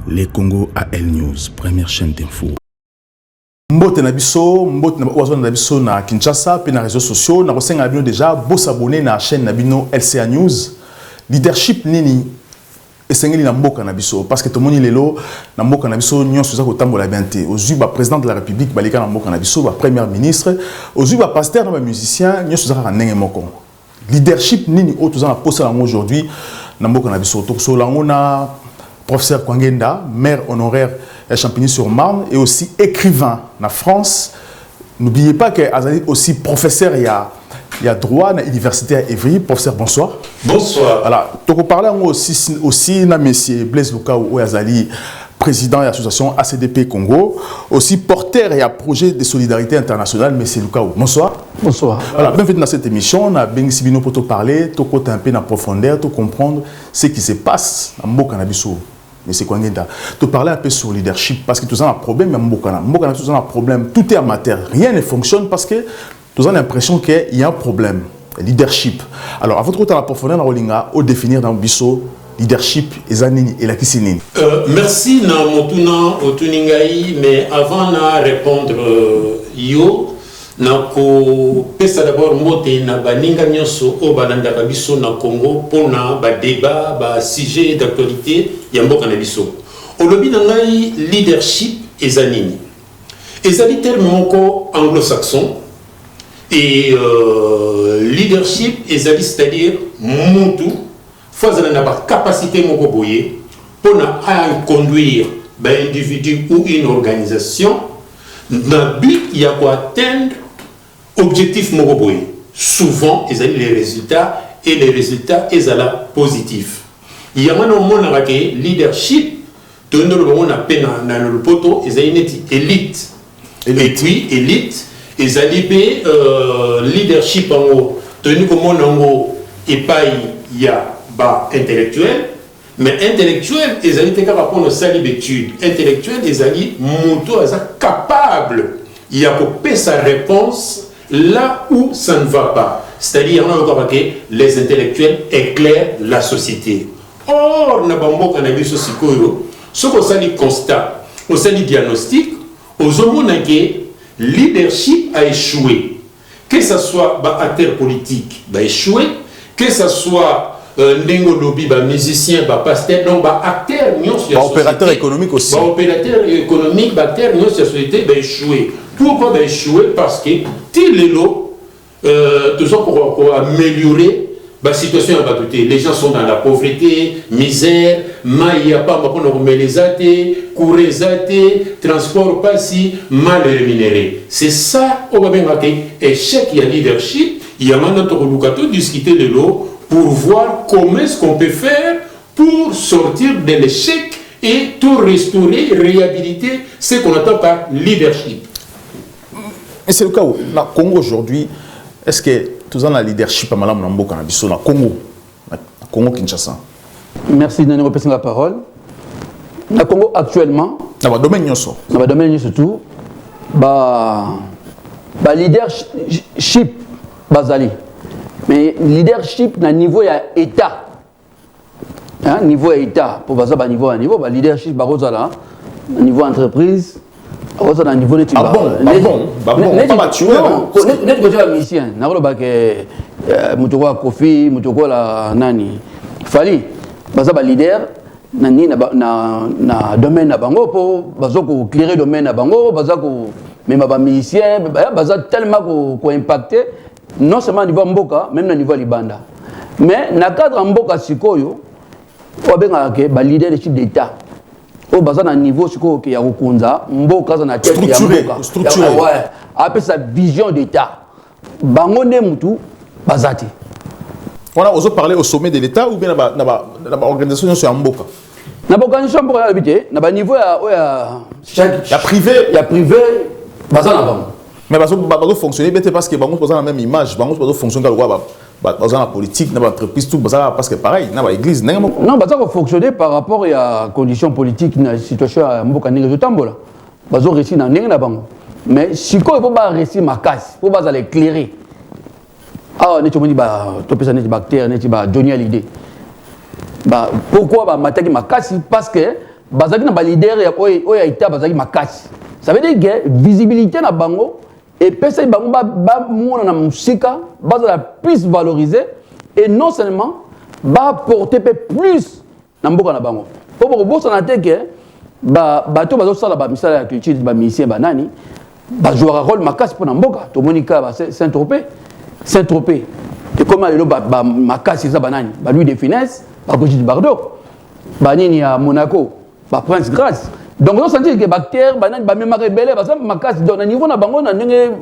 Les Congo AL News, première chaîne d'info. Mbote na biso na Kinshasa, pe na réseaux sociaux, na kosenga bino déjà, bo s'abonner na chaîne na bino LCA News. Leadership nini esengeli na mboka na biso parce que tout le monde lelo na mboka na biso nyonso za ko tambola bienté. Aujourd'hui ba président de la République balika na mboka na biso, ba premier ministre, aujourd'hui ba pasteur na ba musicien nyonso za ka ndenge moko. Leadership nini o tozana posa aujourd'hui na mboka na biso to so lango na professeur Kwangenda, maire honoraire à Champigny-sur-Marne et aussi écrivain en France. N'oubliez pas qu'il est aussi professeur, il y a droit à l'université à Évry. Professeur, bonsoir. Bonsoir. Alors, tu peux parler aussi na monsieur Blaise Luka ou Azali, président de l'association ACDP Congo, aussi porteur et à projet de solidarité internationale, monsieur Luka. Bonsoir. Bonsoir. Voilà, bienvenue dans cette émission. On a bien Sibino pour te parler, te côté un peu en profondeur, te comprendre ce qui se passe en Mboka Nabiso. Mais c'est quoi te parler un peu sur le leadership parce que tout ça a un problème mais Mbokana tout ça a un problème, tout est amateur, rien ne fonctionne parce que tout ça a l'impression qu'il y a un problème, leadership. Alors à votre côté la profondeur na au définir dans biso leadership ezanini et la kisinini. Merci na motuna otuningai mais avant de répondre yo nako pesa d'abord moté na baninga nyonso o banandaka biso na Congo pona ba débat ba sujet d'actualité ya mboka na biso olobi na ngai leadership ezanini ezali terme moko anglo-saxon et leadership ezali c'est-à-dire mutu fazana na ba capacité moko boye pona à conduire ba individu ou une organisation dans but ya ko atteindre objectif mokoboye. Souvent, ils ont les résultats et les résultats ils sont positifs. Il y a un moment où leadership, tout le monde a peine dans le poteau, ils ont une élite. Et puis, élite, ils ont leadership en haut. Tout le monde et pas il y a intellectuel, mais intellectuel, ils ont été capables de faire l'étude. Intellectuel, ils ont été capables. Il y a coupé sa réponse là où ça ne va pas. C'est-à-dire que les intellectuels éclairent la société. Or, nous avons ce qu'on s'est constat, on s'est diagnostic, aux hommes que leadership a échoué. Que ce soit acteur politique, a échoué, que ce soit lobby, musicien, pasteur, non, acteur, opérateur économique aussi. Opérateur économique, acteur, la société, a échoué. Pourquoi a échoué? Parce que pour améliorer la situation, les gens sont dans la pauvreté, misère, il n'y a pas les athées, courir transport pas si mal rémunéré. C'est ça, on va bien marquer échec, il y a leadership, il y a maintenant discuter de l'eau pour voir comment est-ce qu'on peut faire pour sortir de l'échec et tout restaurer, réhabiliter ce qu'on attend par leadership. Et c'est le cas où, dans le Congo aujourd'hui, est-ce que tout ça, le leadership, dans le Congo Kinshasa? Merci de nous repasser la parole. Dans le Congo actuellement, dans le domaine surtout, leadership basali. Mais leadership, na niveau ya État. Niveau État, pour passer à niveau, leadership, niveau entreprise. Niveau de musicien, Kofi, Nani, Fali, leader, na domaine na bango pour clairer domaine na bango, même musicien, tellement ko impacté non seulement au niveau mboka, même au niveau libanda. Mais na cadre mboka sikoyo, on leadership d'État. Au bazar na niveau siko ki ya kukunza mboka za na tête ya mboka structuré ouais après sa vision d'état bango ne mutu bazati on a osé parler au sommet de l'état ou bien na organisation sur mboka na organisation mboka na bité na ba niveau ya privé bazar na bango mais bazo fonctionner bien parce que bango bazar la même image bango bazo fonctionner dans la politique, dans l'entreprise, tout parce que pareil, dans l'église, non, ça va fonctionner par rapport à la condition politique, la situation à Mboka Nenge de Tambola. Ça va réussir dans Nenge Nabango. Mais si quoi, il faut pas réussir ma casse, il faut pas l'éclairer. Ah, on est dit topé ça n'est bactère, n'est pas Johnny Hallyday. Pourquoi m'attaquer ma casse parce que bazaki na ba leader ya oya ita bazaki makasi. Ça veut dire que visibilité na bango et pesa bango ba mona na musika bazala plus valoriser et non seulement ba porter plus na mboka na bango. Pour bossa na te que bato bazo sala ba misala ya culture ba musicien banani ba jouer rôle makasi pour na mboka. To monika ba Saint-Tropez. Et comment le ba makasi ça banani ba Louis de Finesse, ba Brigitte Bardot, ba nini à Monaco, ba Prince Grace. Donc on sent que bactères banani ba même rebelle ba ça makasi dans niveau na bango na ndenge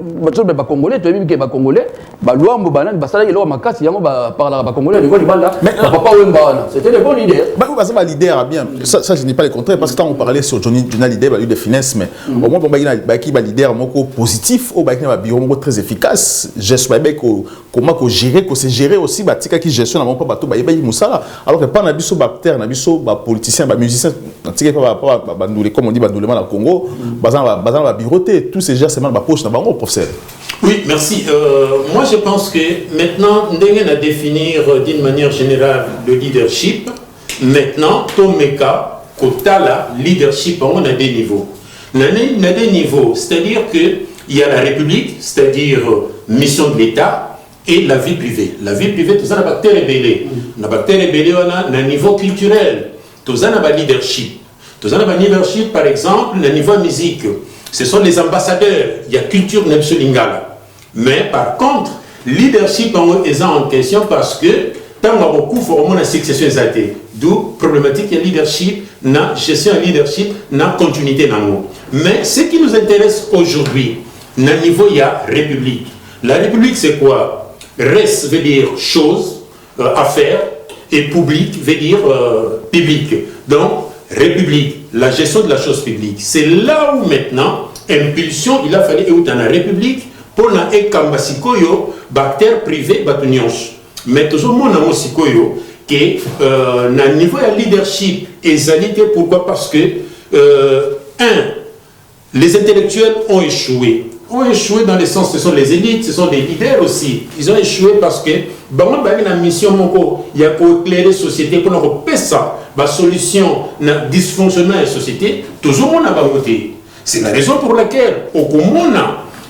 ba congolais to bi ke ba congolais ba luambo banani ba sala ilo makasi yango ba parla ba congolais niveau libanda papa wemba c'était le bon leader. Bah ça va leader bien ça je n'ai pas le contraire parce que quand on parlait sur Johnny leader ba lui de finesse mais au moins ba qui ba leader moko positif au ba qui ba bureau moko très efficace geste ba ko comment ko gérer ko se gérer aussi ba tika qui gestion na mon pas bato ba yebi musala alors que pas na biso bactère na biso ba politicien ba musicien tika pas ba comme on dit, dans le Congo, la bureauté, tous ces gestes, c'est ma poche dans le professeur. Oui, merci. Moi, je pense que maintenant, nous devons définir d'une manière générale le leadership. Maintenant, Tomeka, Kotala, leadership, on a des niveaux. On a des niveaux, c'est-à-dire qu'il y a la République, c'est-à-dire mission de l'État, et la vie privée. La vie privée, tout ça, la bactérie rébellée. La bactérie rébellée, on a un niveau culturel. Tout ça, on a leadership. Tout ça, le leadership, par exemple, le niveau musique, ce sont les ambassadeurs, il y a culture Nepsulingala. Mais par contre, leadership est en question parce que tant qu'on a beaucoup formé la succession exaltée, d'où problématique il y a leadership, na gestion de leadership, na continuité dans nous. Mais ce qui nous intéresse aujourd'hui, na niveau il y a République. La République c'est quoi? Res veut dire chose, affaire, et public veut dire public. Donc République, la gestion de la chose publique. C'est là où maintenant, impulsion, il a fallu être dans la République pour na ekambasikoyo, bactère privé, batunions. Mais toujours mon amour sikoyo, que na niveau de leadership égalité, pourquoi? Parce que, les intellectuels ont échoué. Ont échoué dans le sens, ce sont les élites, ce sont des leaders aussi. Ils ont échoué parce que, la mission, il y a pour éclairer la société, pour nous faire ça. La solution na dysfonctionnement de la société, toujours on a voté. C'est la raison pour laquelle, au Congo,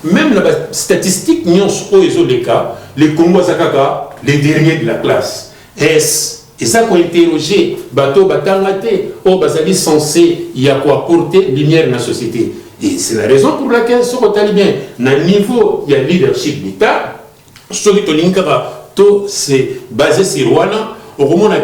même la statistique, les Congo Zakaka, les derniers de la classe. Et ça qu'on interroger, bateau, batangate, au basali censé, il y a quoi apporter lumière dans la société. Et c'est la raison pour laquelle, ce qu'on a bien, dans le niveau, il y a leadership d'État, ce qui c'est basé sur Rwanda, au Congo, on a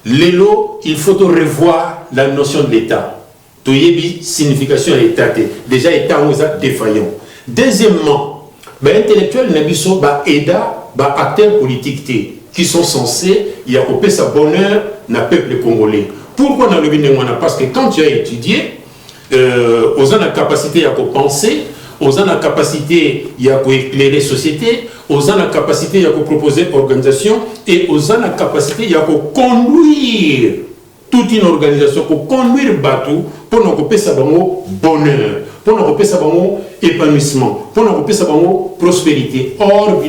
l'élo, il faut revoir la notion de l'État. Toyebi, signification de l'État. Déjà, l'État, on est défaillant. Deuxièmement, intellectuels, n'abisso, aida, acteurs politiques, qui sont censés, y accompagner sa bonheur, dans le peuple congolais. Pourquoi on a le bien? Parce que quand tu as étudié, aux a la capacité à penser, aux a la capacité à éclairer la société, aux a la capacité à proposer organisation et aux a la capacité à conduire toute une organisation, pour conduire bateau, pour nous couper sa bonheur, pour nous couper sa épanouissement, pour nous couper sa prospérité. Or,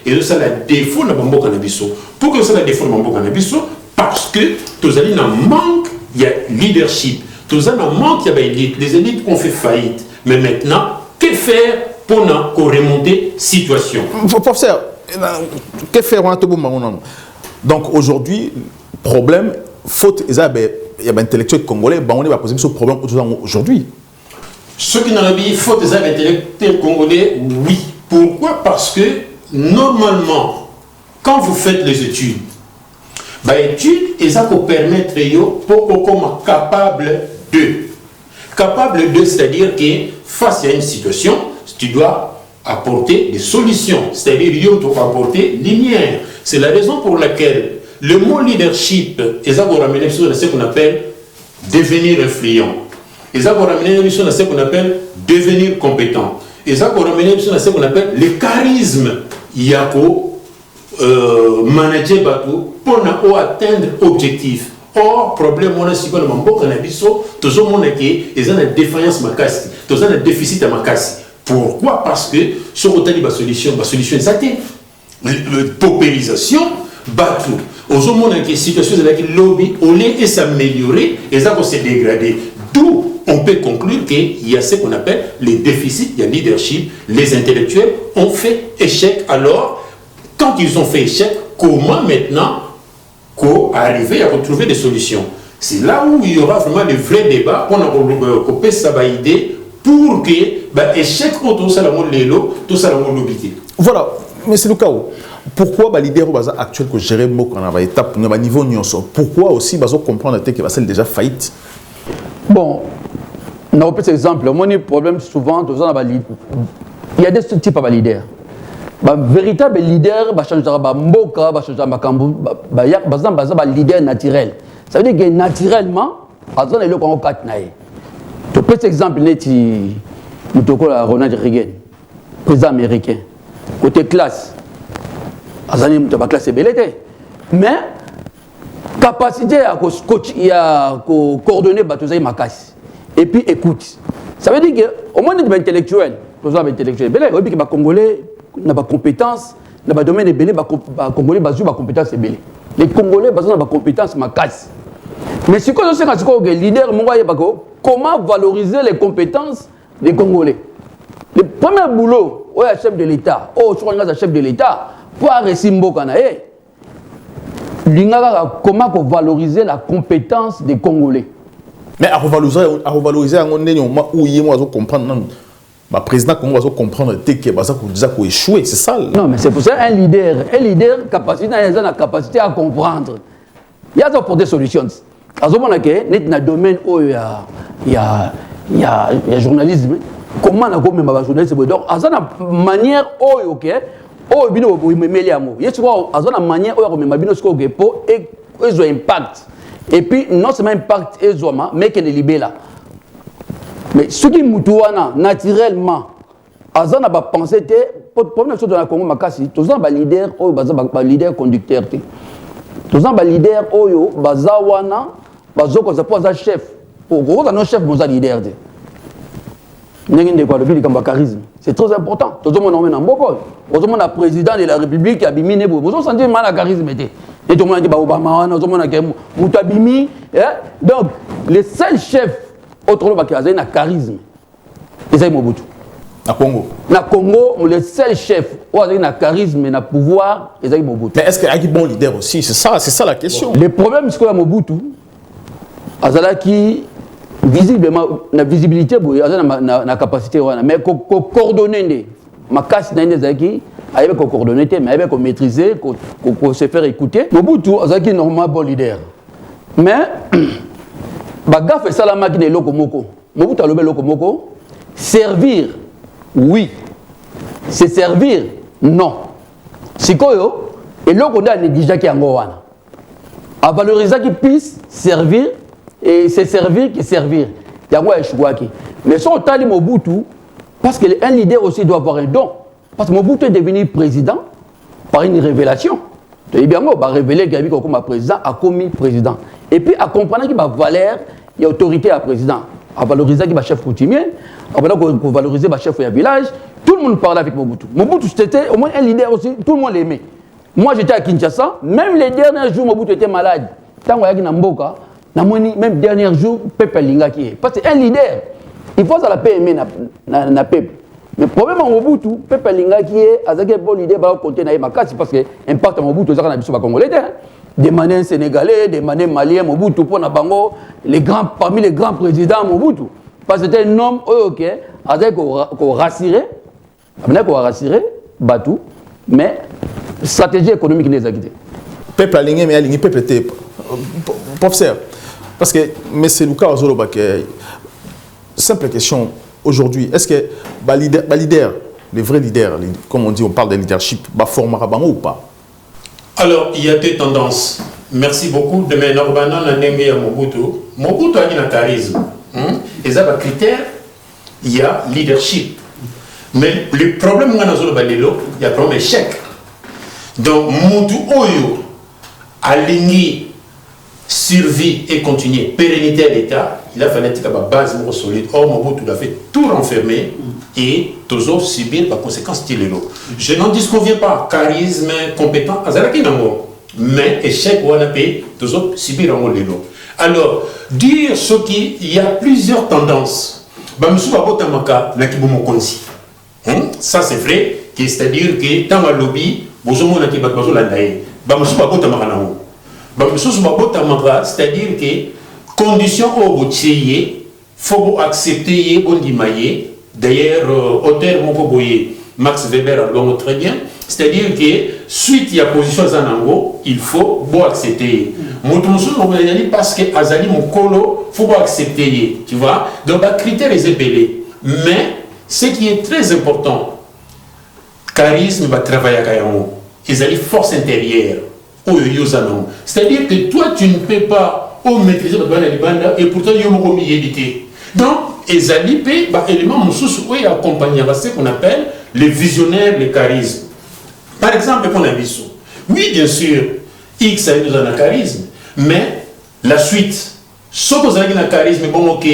et ça la défaut na bambo canabiso. Pour que ça la défaut na bambo canabiso, parce que tous les gens manque, il y a leadership. Tous les gens manque, il y a élite. Les élites ont fait faillite. Mais maintenant, que faire pour remonter la situation? Professeur, que faire? Donc aujourd'hui, problème, faute, il y a des intellectuels congolais, on va poser ce problème aujourd'hui. Ceux qui n'ont pas dit faute des intellectuels congolais, oui. Pourquoi? Parce que normalement, quand vous faites les études, ils ont permettre pour qu'on capable de, c'est-à-dire que face à une situation, tu dois apporter des solutions, c'est-à-dire tu dois apporter lumière. C'est la raison pour laquelle le mot leadership, ils ont ramené sur ce qu'on appelle devenir influent. Ils ont ramené sur ce qu'on appelle devenir compétent. Ils ont ramené sur ce qu'on appelle le charisme. Il y a manager bateau pour atteindre l'objectif. Or, problème, on a si bon mambo canabiso, toujours mon équipe, ils ont une défaillance makasi, ils ont un déficit à makasi. Pourquoi? Parce que sur le solution, la solution est exacte. La paupérisation, bateau. Aux hommes, la situation de la lobby, au lieu de s'améliorer, et ça va se dégrader. D'où on peut conclure qu'il y a ce qu'on appelle les déficits de leadership. Les intellectuels ont fait échec. Alors, quand ils ont fait échec, comment maintenant arriver à retrouver des solutions? C'est là où il y aura vraiment le vrai débat pour couper sa idée pour que l'échec tout ça tout ça lobby. Voilà, mais c'est le cas. Pourquoi les leaders actuels que gérer mot qu'on a étape au niveau nyonso? Pourquoi aussi comprendre que c'est déjà faillite? Bon, on a un exemple. Mon problème souvent, il y a des types de leaders. Véritable leader, va changer mboka, va changer makambu, va leader naturel. Ça veut dire que naturellement, à zone le qu'on quatre naï. Tu peux exemple neti, mutoko Ronald Reagan, président américain. Côté classe, à zone mutaba classe est belle. Mais capacité à coordonner batozaï makas. Et puis écoute. Ça veut dire que au moins des intellectuels, tous les intellectuels, belle, oui que Congolais n'a pas compétence, n'a pas domaine belé, Congolais basu ba compétence belé. Les Congolais basu na ba compétence makas. Mais si on sait que les leaders, comment valoriser les compétences des Congolais? Le premier boulot, le chef de l'État, chef de l'État, pour arrêter Mbokanae, comment valoriser la compétence des Congolais? Mais à revaloriser, où il y a comprendre, le président Congo va comprendre que ça a échoué, c'est ça. Non, mais c'est pour ça un leader, capacité, a capacité à comprendre. Il y a pour des solutions. Dans le domaine où il y a journalisme, comment on a journalisme? Donc, à la manière où il y a manière où impact. Et puis, non seulement impact, mais qu'il est libéré. Mais ce qui est naturellement, à la pensée, pour la chose de la Congo, tous les leaders, les leaders conducteurs. Tous les leaders, les chef. Chef, leader. C'est très important. Tout le monde est président de la République qui a bimé. Vous avez senti mal à charisme. Et tout le monde dit Obama, donc, les seuls chefs autres qui ont un charisme, c'est Mobutu. Na Congo. Na Congo, les seuls chefs qui ont un charisme et un pouvoir, c'est Mobutu. Mais est-ce qu'il y a un bon leader aussi? C'est ça la question. Le problème, c'est que Mobutu, qui visiblement, la visibilité, la capacité, mais coordonner, ma casse qui avec coordonner, mais avec maîtriser, se faire écouter. Mobutu, c'est normalement bon leader. Mais, Baga fait ça la machine de Lokomoko. Mobutu a le Lokomoko. Servir, oui. Se servir, non. Si koyo, et l'autre on a négligé qui est en Gowana. À valoriser qui puisse servir, et se servir qui servir. Il y a quoi échouaki. Mais si on t'a dit Mobutu, parce qu'un leader aussi doit avoir un don. Parce que Mobutu est devenu président par une révélation. Tu dis bien, on va révéler qu'il y a comme président, a commis président. Et puis, à comprendre qu'il y a valeur et autorité à président, à valoriser qu'il y a chef coutumier, à valoriser qu'il y a chef de village, tout le monde parlait avec Mobutu. Mobutu, c'était au moins un leader aussi, tout le monde l'aimait. Moi, j'étais à Kinshasa, même les derniers jours, Mobutu était malade. Tant qu'il y a Mboka, même dernier jour, Pepe Linga qui est. Parce qu'un leader, il faut ça la paix aimer na peuple. Mais le problème à Mobutu, Pepe Linga qui est, avec un bon leader, va compter na Makasi parce que impact à Mobutu, ça n'a pas Congolais. Des manins sénégalais, des manins maliens, Mobutu, pour Nabango, parmi les grands présidents Mobutu. Parce que c'était un homme, ok, avec qu'on rassuré, Batou, mais stratégie économique n'est pas guidée. Peuple aligné, mais aligné, peuple était. Professeur, parce que, mais c'est le cas aux Zolobake. Simple question, aujourd'hui, est-ce que les vrais leaders, comme on dit, on parle de leadership, formera ou pas? Alors, il y a deux tendances. Merci beaucoup. Demain, Norbana, Nanemé à Mobutu. Mobutu a un charisme. Et ça, le critère, il y a leadership. Mais le problème, il y a un problème échec. Donc, Mobutu Oyo, aligné, survie et continuer, pérennité à l'État, il a fallu une base solide. Or, Mobutu a fait tout renfermer et toujours subir les conséquences de l'eau. Je n'en disconviens pas. Charisme, compétent, Azalaki Nango. mais échec ou anapé, tous autres subir en lelo. Alors, dire ce qui, il y a plusieurs tendances. Ça c'est vrai, c'est-à-dire que dans le lobby, c'est-à-dire que conditions au boutier, faut accepter bon dimailler. D'ailleurs, auteur mon Max Weber a très bien. C'est-à-dire que suite à la position Zanango, il faut accepter. Parce que Azali mon colo, il faut accepter. Tu vois? Donc, le critère est épelé. Mais ce qui est très important, charisme va travailler à Kayamo. Ils ont force intérieure. C'est-à-dire que toi, tu ne peux pas maîtriser la bande et pourtant, il y a un éviter. Donc, ils ont des éléments qui accompagnent ce qu'on appelle les visionnaires, les charismes. Par exemple, pour Nabiso. Oui, bien sûr, X a eu un charisme, mais la suite, ce que vous avez un charisme, bon, ok,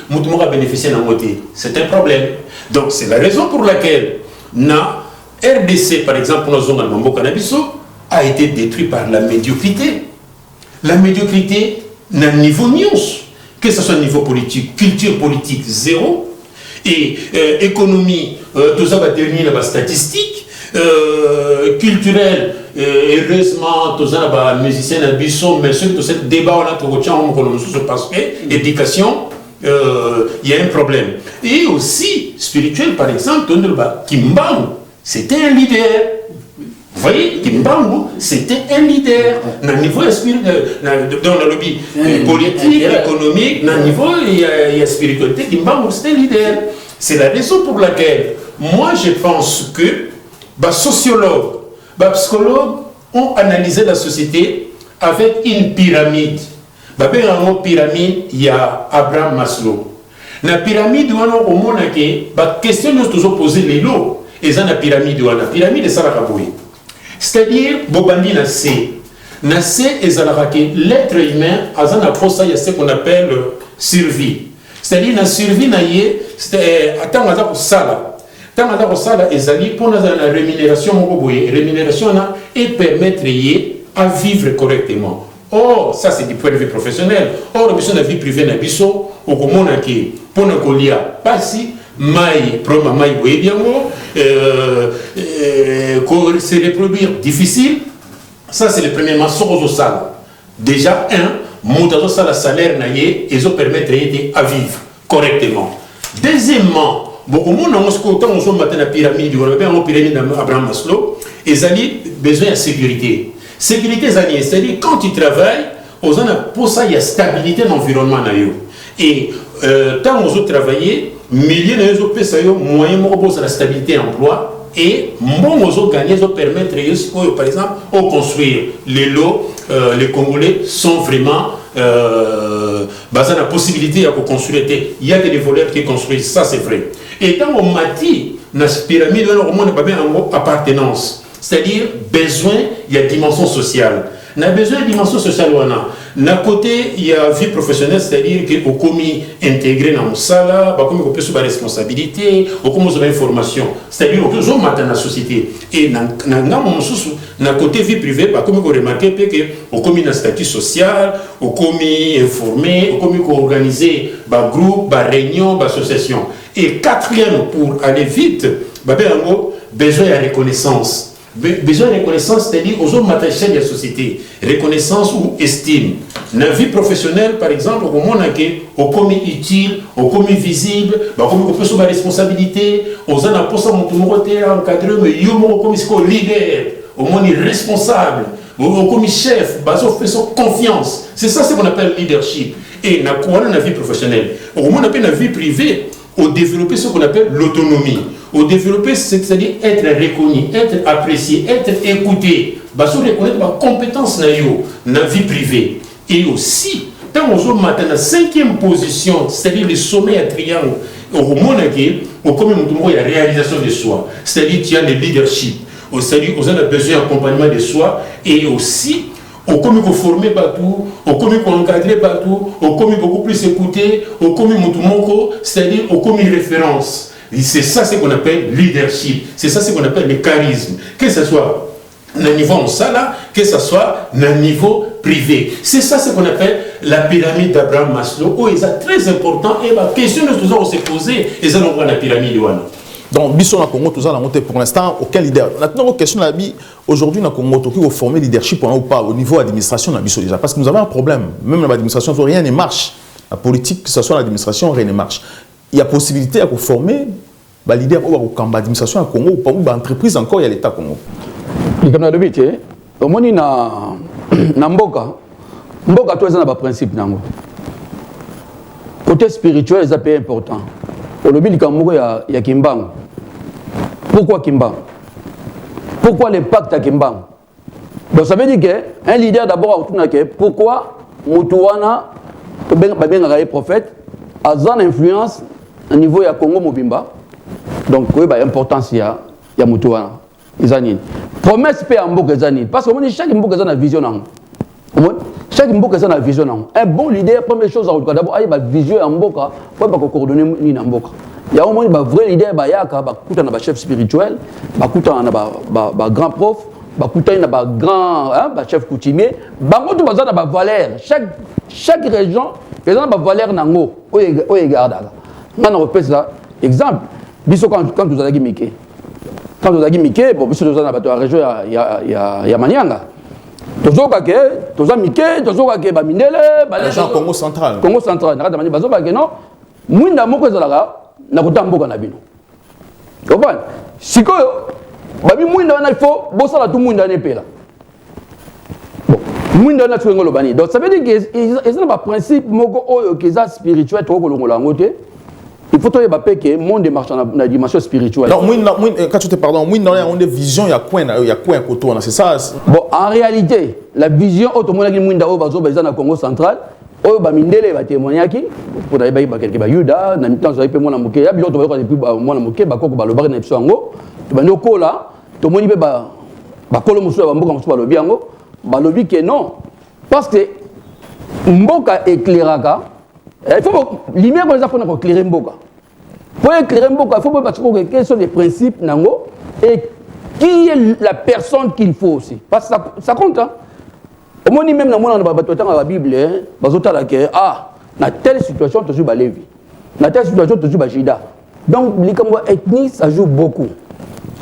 vous avez bénéficié d'un côté. C'est un problème. Donc, c'est la raison pour laquelle na RDC, par exemple, pour nos zones Mambo Canabiso, a été détruit par la médiocrité. La médiocrité n'a niveau news, que ce soit niveau politique, culture politique, zéro, et économie, tout ça va devenir la statistique, culturel, heureusement, tout ça va musicien, mais surtout ce débat, on a tout parce que éducation, il y a un problème. Et aussi, spirituel, par exemple, Kimbangu, c'était un leader. Vous voyez, Kimbangu, c'était un leader. Dans le niveau dans le lobby politique, économique, dans le niveau il y a spiritualité, Kimbangu, c'était un leader. C'est la raison pour laquelle, moi, je pense que les sociologues, les psychologues ont analysé la société avec une pyramide. Dans la pyramide, il y a Abraham Maslow. Dans la pyramide, il y a une question que nous posons les lots. Et dans la pyramide, la pyramide est Sarakaboui. C'est-à-dire, Bobandi na C. Na C est l'être humain, il y a ce qu'on appelle survie. C'est-à-dire, la survie, c'est attends, sala. Tant que ça, pour la rémunération, et permettre à vivre correctement. Or, ça c'est du point de vue professionnel. Or, la vie privée, au pour ne coller pas si, se reproduire difficile. Ça c'est le premier mensonge au salaire. Déjà, monter le salaire, ils ont permettre à vivre correctement. Deuxièmement, beaucoup de gens ont la pyramide, Abraham Maslow, ils ont besoin de sécurité. Sécurité, c'est-à-dire quand tu travailles, pour ça, il y a stabilité dans l'environnement. Et tant que vous travaillez, milliers de gens moyens de la stabilité d'emploi et vous gagner, vous permettre, par exemple, de construire les lots. Les Congolais sont vraiment basés sur la possibilité de construire. Il y a des voleurs qui construisent, ça c'est vrai. Et quand on m'a dit, dans la pyramide, on a pas appartenance, c'est-à-dire besoin, il y a dimension sociale. On a besoin de dimension sociale. D'un côté, il y a vie professionnelle, c'est-à-dire qu'on commis intégré dans le salaire, on peut avoir des responsabilités, on peut avoir une formation. C'est-à-dire qu'on peut avoir dans la société. Et dans le côté vie privée, on peut remarquer qu'on commis un statut social, on commis informé, on commis organiser des groupes, des réunions, des associations. Et quatrième, pour aller vite, on a besoin de reconnaissance. Besoin de reconnaissance, c'est-à-dire aux autres matériels de la société, reconnaissance ou estime. Dans la vie professionnelle, par exemple, au moment où on commis utile, on commis visible, on peut avoir des responsabilités, on a un poste encadré, mais on est leader, on est responsable, on est chef, on fait confiance. C'est ça ce qu'on appelle leadership. Et dans la vie professionnelle, au moment où on a la vie privée, on développe ce qu'on appelle l'autonomie. Au développer, c'est-à-dire être reconnu, être apprécié, être écouté. Se reconnaître ma compétence dans la vie privée. Et aussi, quand on joue maintenant la 5e position, c'est-à-dire le sommet à triangle, au moment où il y a la réalisation de soi, c'est-à-dire qu'il y a le leadership, c'est-à-dire qu'on a besoin d'accompagnement de soi, et aussi, on commis qu'on formé partout, on commis qu'on encadré partout, on commis beaucoup plus écouté, on commis mon c'est-à-dire on commis référence. C'est ça ce qu'on appelle leadership, c'est ça ce qu'on appelle le charisme. Que ce soit le niveau en salle, que ce soit le niveau privé. C'est ça ce qu'on appelle la pyramide d'Abraham Maslow, où c'est très important, et la question que nous allons se poser, et ça nous la pyramide. Donc, Bisson na Congo, tout ça, pour l'instant, aucun leader. Maintenant, la question aujourd'hui, na Congo, qui faut former leadership ou pas au niveau administration, na Bisson déjà. Parce que nous avons un problème. Même dans l'administration, rien ne marche. La politique, que ce soit l'administration, rien ne marche. Il y a possibilité de former les leaders ou l'administration à Congo, ou l'entreprise encore, il y a l'État Congo. Il y a des gens au moins, na mboka, toi, c'est un principe. Côté spirituel, c'est important. Au lobby, il y a Kimbangu. Pourquoi Kimbangu? Pourquoi l'impact à Kimbangu? Donc ça veut dire qu'un leader d'abord, pourquoi Moutouana, un prophète, a une influence au niveau de Congo Mobimba. Donc il y a importance, il y a Moutouana. Promesse paix en Mboka Zani. Parce que chaque Mboka a une vision. Chaque Mboka a une vision. Un bon leader, première chose, d'abord, il y a une vision en Mboka, il y a coordonner en Mboka. Il y a au moins un vrai leader, il y a un chef spirituel, un grand prof, un grand chef coutumier, il y a une valeur. Chaque région, il y a une valeur nango. On repère ça. Exemple, quand vous allez Mickey. Quand vous avez Mickey, bon, vous avez la région, il y a Manianga. Toujours Mickey, toujours Mindele, Congo central. Congo central. Non, Mwinda moko ezalaka na kotamboka na bino. Comprendre? Sikoyo, babi Mwinda wana il faut bosala tout Mwinda nepela. Bon, Mwinda na tuengo lobani. Donc ça veut dire que ils ont un principe moko oyo keza spirituel to kolongola ngote. Il faut que le monde marche dans la dimension spirituelle. Non, quand tu te pardonnes, il y a une vision, il y a quoi à c'est ça. Bon, en réalité, la vision automobile dans le Congo central, il y a des témoignages qui pour les quelques Yuda, dans le temps, il y a des moké, il y a des moké, il y a des moké, là, tout le monde dit que non. Parce que Mboka éclairaka. Il faut lumière pour éclairer Mboka. Pour éclairer Mboka, il faut que quels sont les principes nango et qui est la personne qu'il faut aussi. Parce que ça compte. Hein? Au moins même dans la Bible, dans telle situation, tu as Lévi. Dans telle situation, tu as Jida. Donc, l'ethnie, ça joue beaucoup.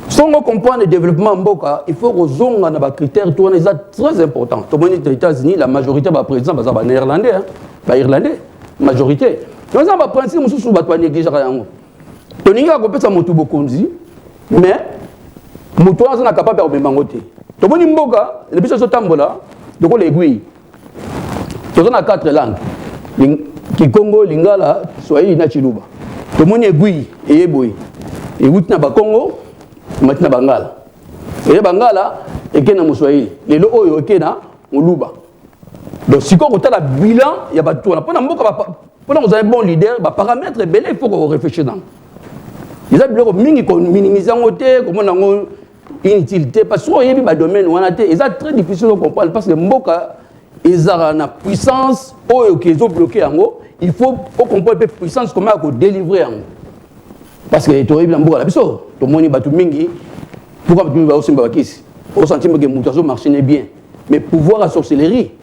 Si on comprend le développement Mboka, il faut que on a des critères très importants. Tout le monde aux États-Unis, la majorité des présidents sont néerlandais, irlandais. Majorité. Donc, ça va principe que nous avons négligé. Nous avons fait ça, mais nous sommes capables de faire ça. Tout le monde est Mboka, les gens sont tambola, donc l'aiguille. Nous avons 4 langues. Kikongo, Lingala, Swahili, Nachiluba. Tout le monde est aiguille et eboui. Et vous êtes au Congo, vous êtes au Bangala. Et Bangala, et qui est au Swahili. Les lots, et qui est au Luba. Donc, si on a un bilan, il y a pas de tout. Pour vous avez un bon leader, les paramètres, il faut qu'on réfléchisse. Les gens minimiser comment on inutilité. Parce que il y a des domaines où on a été. C'est très difficile de comprendre. Parce que Mboka, ils ont une puissance, ils ont bloqué. Il faut comprendre la puissance, comment on délivrer. Parce que tu as vu Mboka, tout le monde est battu mingi. Pourquoi tu vas aussi Mbakis? Au sentiment que le marché n'est bien. Mais pouvoir à sorcellerie.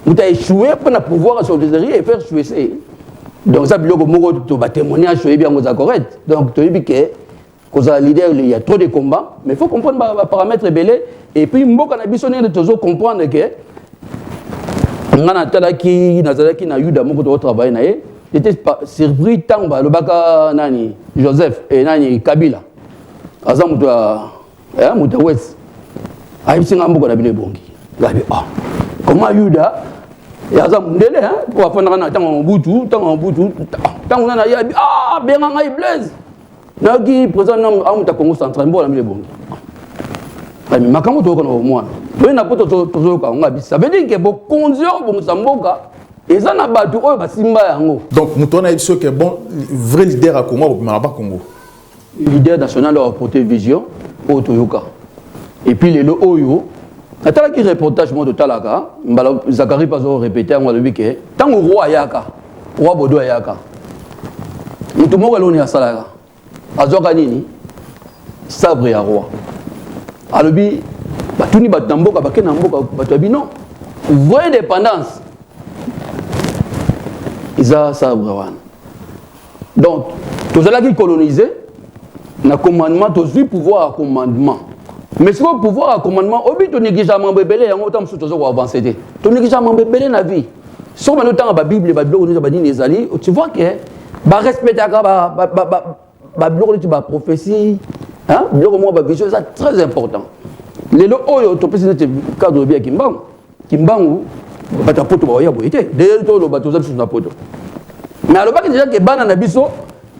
Vous avez échoué pour pouvoir à sorcellerie et faire échouer ça. Donc ça, tu témoignage, tu es bien correct. Donc tu as vu que leader, il y a trop de combats, mais il faut comprendre les paramètres belés. Et puis, il faut comprendre que j'étais surpris tant que Joseph et Kabila. Comment Yuda il y a un délai pour faire un temps en boutou, tant on a bien un blaze. Nagi présent à Congo central, bon ami bon. Mais makambo to kono moi. Oui na poto to ka ngabi. Ça veut dire que bon conduire bon samboka et ça na batu oyo basimba yango. Donc mutona biso que bon vrai leader à Congo mais pas Congo. Leader national doit porter vision au Toyoka. Et puis les oyo atala ki reportage mo de talaka, mbala Zakari pas répéter moi le week-end. Tant au roi yaka, roi Bodo yaka. Mutu mo kaloni asalaka. Azoka nini? Sabre ya roi. Alobi tout ni batamboka baké na mboka batabino vraie indépendance isa ça brawan donc tous allons qui coloniser na commandement tous pouvoir à commandement mais si le pouvoir à commandement obi to négligemment bébélé yango tam sous toujours avancer to négligemment bébélé na vie sur le temps ba bible ba biloko ba dini ezali tu vois que ba respecter ba biloko tu ba prophétie hein biloko mo ba vision c'est très important les lo oyo to pesi na cadre bien kimbangu bata poto ba ya boyete de to lo bato za na poto mais alors pas déjà que bana na biso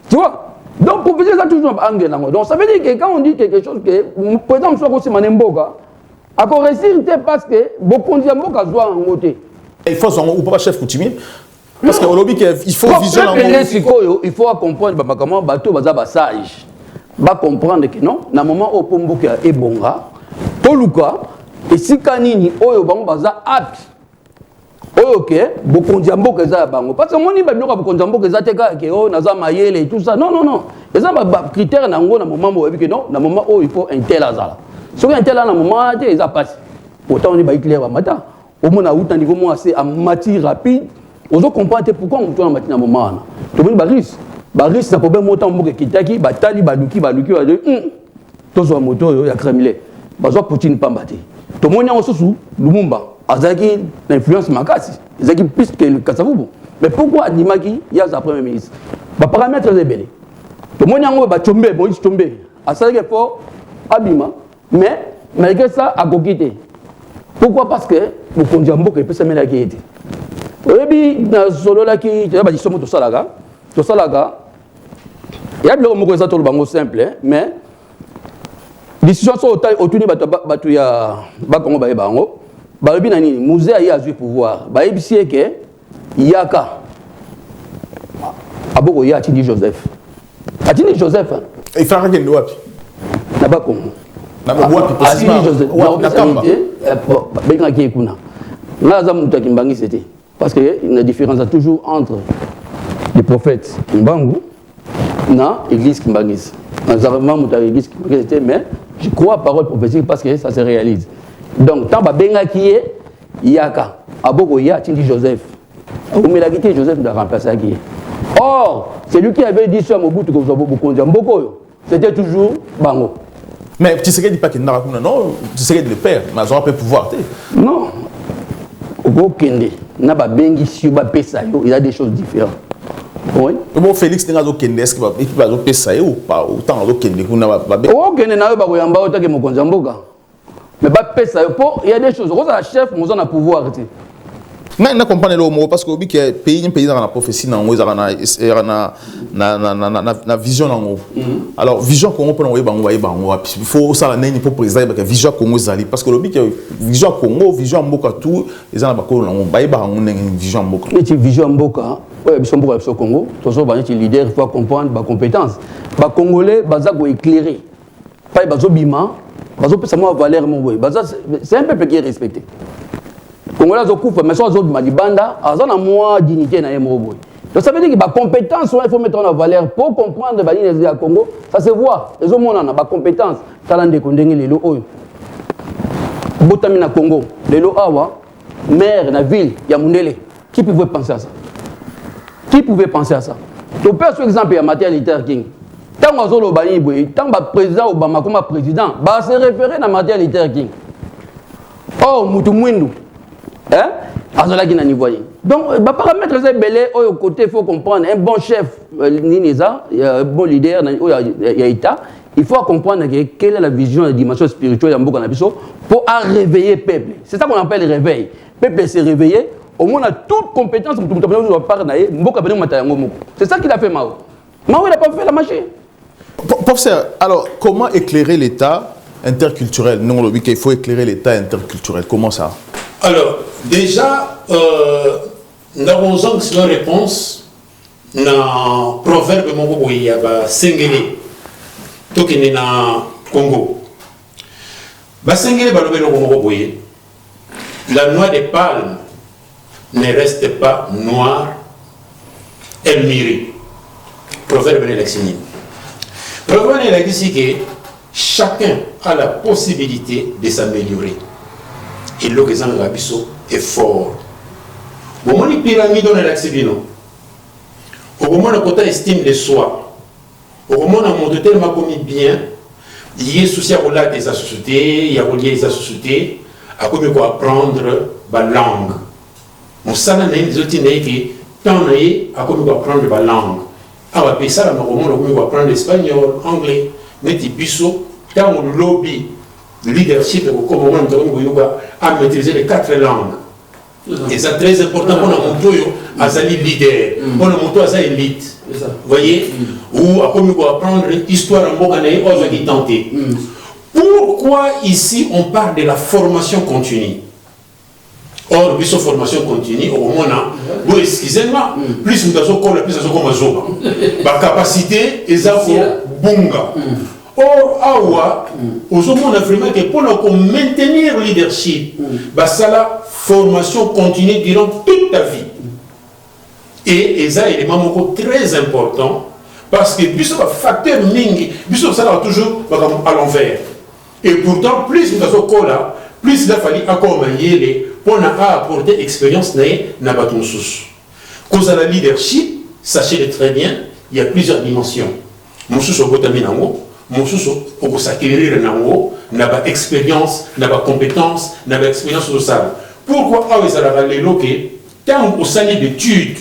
tu vois donc prophétie ça toujours angle donc ça veut dire que quand on dit quelque chose que par exemple soit aussi manemboka à réussir parce que beaucoup de mboka soit en côté il faut son ou pas chef coutumier parce que lobby il faut vision il faut comprendre comment bateau baza ba sage ba comprendre que non na moment au pomboka e bonga toluka et si kanini oyo bango baza apte oyo ke bokonzi mboka za bango parce que moni ba biloko bokonzi mboka za teka ke o naza mayele et tout ça non eza ba critère na ngo na moment mo que non na moment où il faut un tel azala soki un tel na moment te eza passe autant on est ba Hitler ba mata au mona uta niveau mo assez en matière rapide ozo comprendre pourquoi on tourne na moment na to boni ba risque na problème autant mboka kitaki batali baluki ba to zo moto yo ya kremlin bazo Poutine pambate to moni en sosu Lumumba azaki l'influence makasi ezaki plus que le Kasavubu mais pourquoi Adimaki ya sa premier ministre ba paramètres rebelle to moni yango ba chombe Moïse Chombe asali que fort abima mais malgré ça a kokité pourquoi parce que le konja mboka epesa mela ki ete oyebi na solo la ki ba disomo to salaga ya biloko moko eza to bango simple mais décision so otuni batu ya bakongo baye bango balobi na nini musée ayi azwi pouvoir bayebisi ke yaka aboko ya atindi Joseph il fera que nous wapi na bakongo na wapi possible Joseph na kamba benga ki kuna na za mutu kimbangi c'était parce que il y a une différence toujours entre les prophètes Kimbangu na église Kimbangis exactement mutu église Kimbangis c'était mais je crois parole prophétique parce que ça se réalise donc tant ba benga qui est yaka aboko ya atindi Joseph omelaki Joseph de remplacer qui or c'est lui qui avait dit sur Mobutu que vous avez beaucoup de mboko c'était toujours bango mais tu sais qu'il dit pas qu'il n'a pas non tu sais qu'il le père mais ils ont pas pouvoir non au kende na ba bengi sur ba pesa yo il y a des choses différentes oui bon Félix n'a pas kende est-ce qu'il va pesa ou pas autant au kende kuna ba au kende na yo ba koyamba otake mokonza mboka mais ba pesa yo po il y a des choses quand la chef mo na pouvoir ti na comprendre le mot parce que obi que pays dans la prophétie na ngo na vision na ngo alors vision Congo pour ngo bango il faut ça la neni pour président que vision Congo zali parce que obi que vision Congo vision mboka tout les na ba ko na ngo bango vision mboka et vision mboka ouais vision mboka sur Congo toujours ba leader il faut comprendre ba compétence ba congolais baza ko éclairer pas bazo bima bazo pesa mo valeur mo boy baza c'est un peuple qui est respecté Congolais ont mais sont Malibanda, ils ont moins dignité dans les mots. Donc ça veut dire que les compétences, il faut mettre en valeur pour comprendre les Congo. Ça se voit. Les hommes ont des compétences. Talent de Kondengé, les lots. Botamina Congo, les lots Awa, maire, la ville, Yamoundele. Qui pouvait penser à ça? Qui pouvait penser à ça? Donc, par exemple, il y a Martin Luther King. Tant que le président Obama comme président, il se référer à Martin Luther King. Oh, Moutoumouindou. Hein? Donc, les paramètres sont belés. Au côté, il faut comprendre un bon chef, un bon leader, il faut comprendre quelle est la vision, la dimension spirituelle pour réveiller le peuple. C'est ça qu'on appelle le réveil. Le peuple s'est réveillé, au moins on a toute compétence. C'est ça qu'il a fait Mao. Mao, il n'a pas fait la magie. Professeur, alors comment éclairer l'État interculturel? Non, il faut éclairer l'État interculturel. Comment ça? Alors, déjà, nous avons une réponse dans le proverbe qui est Sengele, qui est dans le Congo. Sengele, la noix de palme ne reste pas noire, elle mûrit. Proverbe de l'excellent. Proverbe de l'excellent, que chacun a la possibilité de s'améliorer. Et le Résident Rabisso est fort. Au moment où pyramide on est l'accébino, au moment où on a estime de soi, au moment où on a tellement commis bien, il y a souci à rouler des sociétés, il y a relié des sociétés, à comment apprendre la langue. On sait que les autres qui tant à comment apprendre la langue. Alors, puis ça, on va apprendre l'espagnol, l'anglais, mais tu puisses, tant on lobby, le leadership, comment on va maîtriser les 4 langues. Et c'est très important pour nous montrer à sa leader, pour nous montrer à sa élite. Vous voyez? Ou à comment apprendre l'histoire en bon année, aux identités. Pourquoi ici on parle de la formation continue? Or, puis formation continue, au moment où, excusez-moi, plus nous avons comme plus nous avons comme Zoba. La capacité est à bunga. Or, awa, au moment on a vraiment que pour maintenir le leadership, c'est la formation continue durant toute ta vie. Et ça, il est élément très important parce que plus un facteur mingi, plus ça va toujours à l'envers. Et pourtant, plus nous avons là, plus il a fallu accompagner les pour apporter expérience dans baton sous. Cause à la leadership, sachez très bien, il y a plusieurs dimensions. Mon sous au botamine en haut, mon sous au s'acquérir en haut, n'a pas expérience, n'a pas compétence, n'a pas expérience au salle. Pourquoi ils allaient les loquer tant au salle d'études?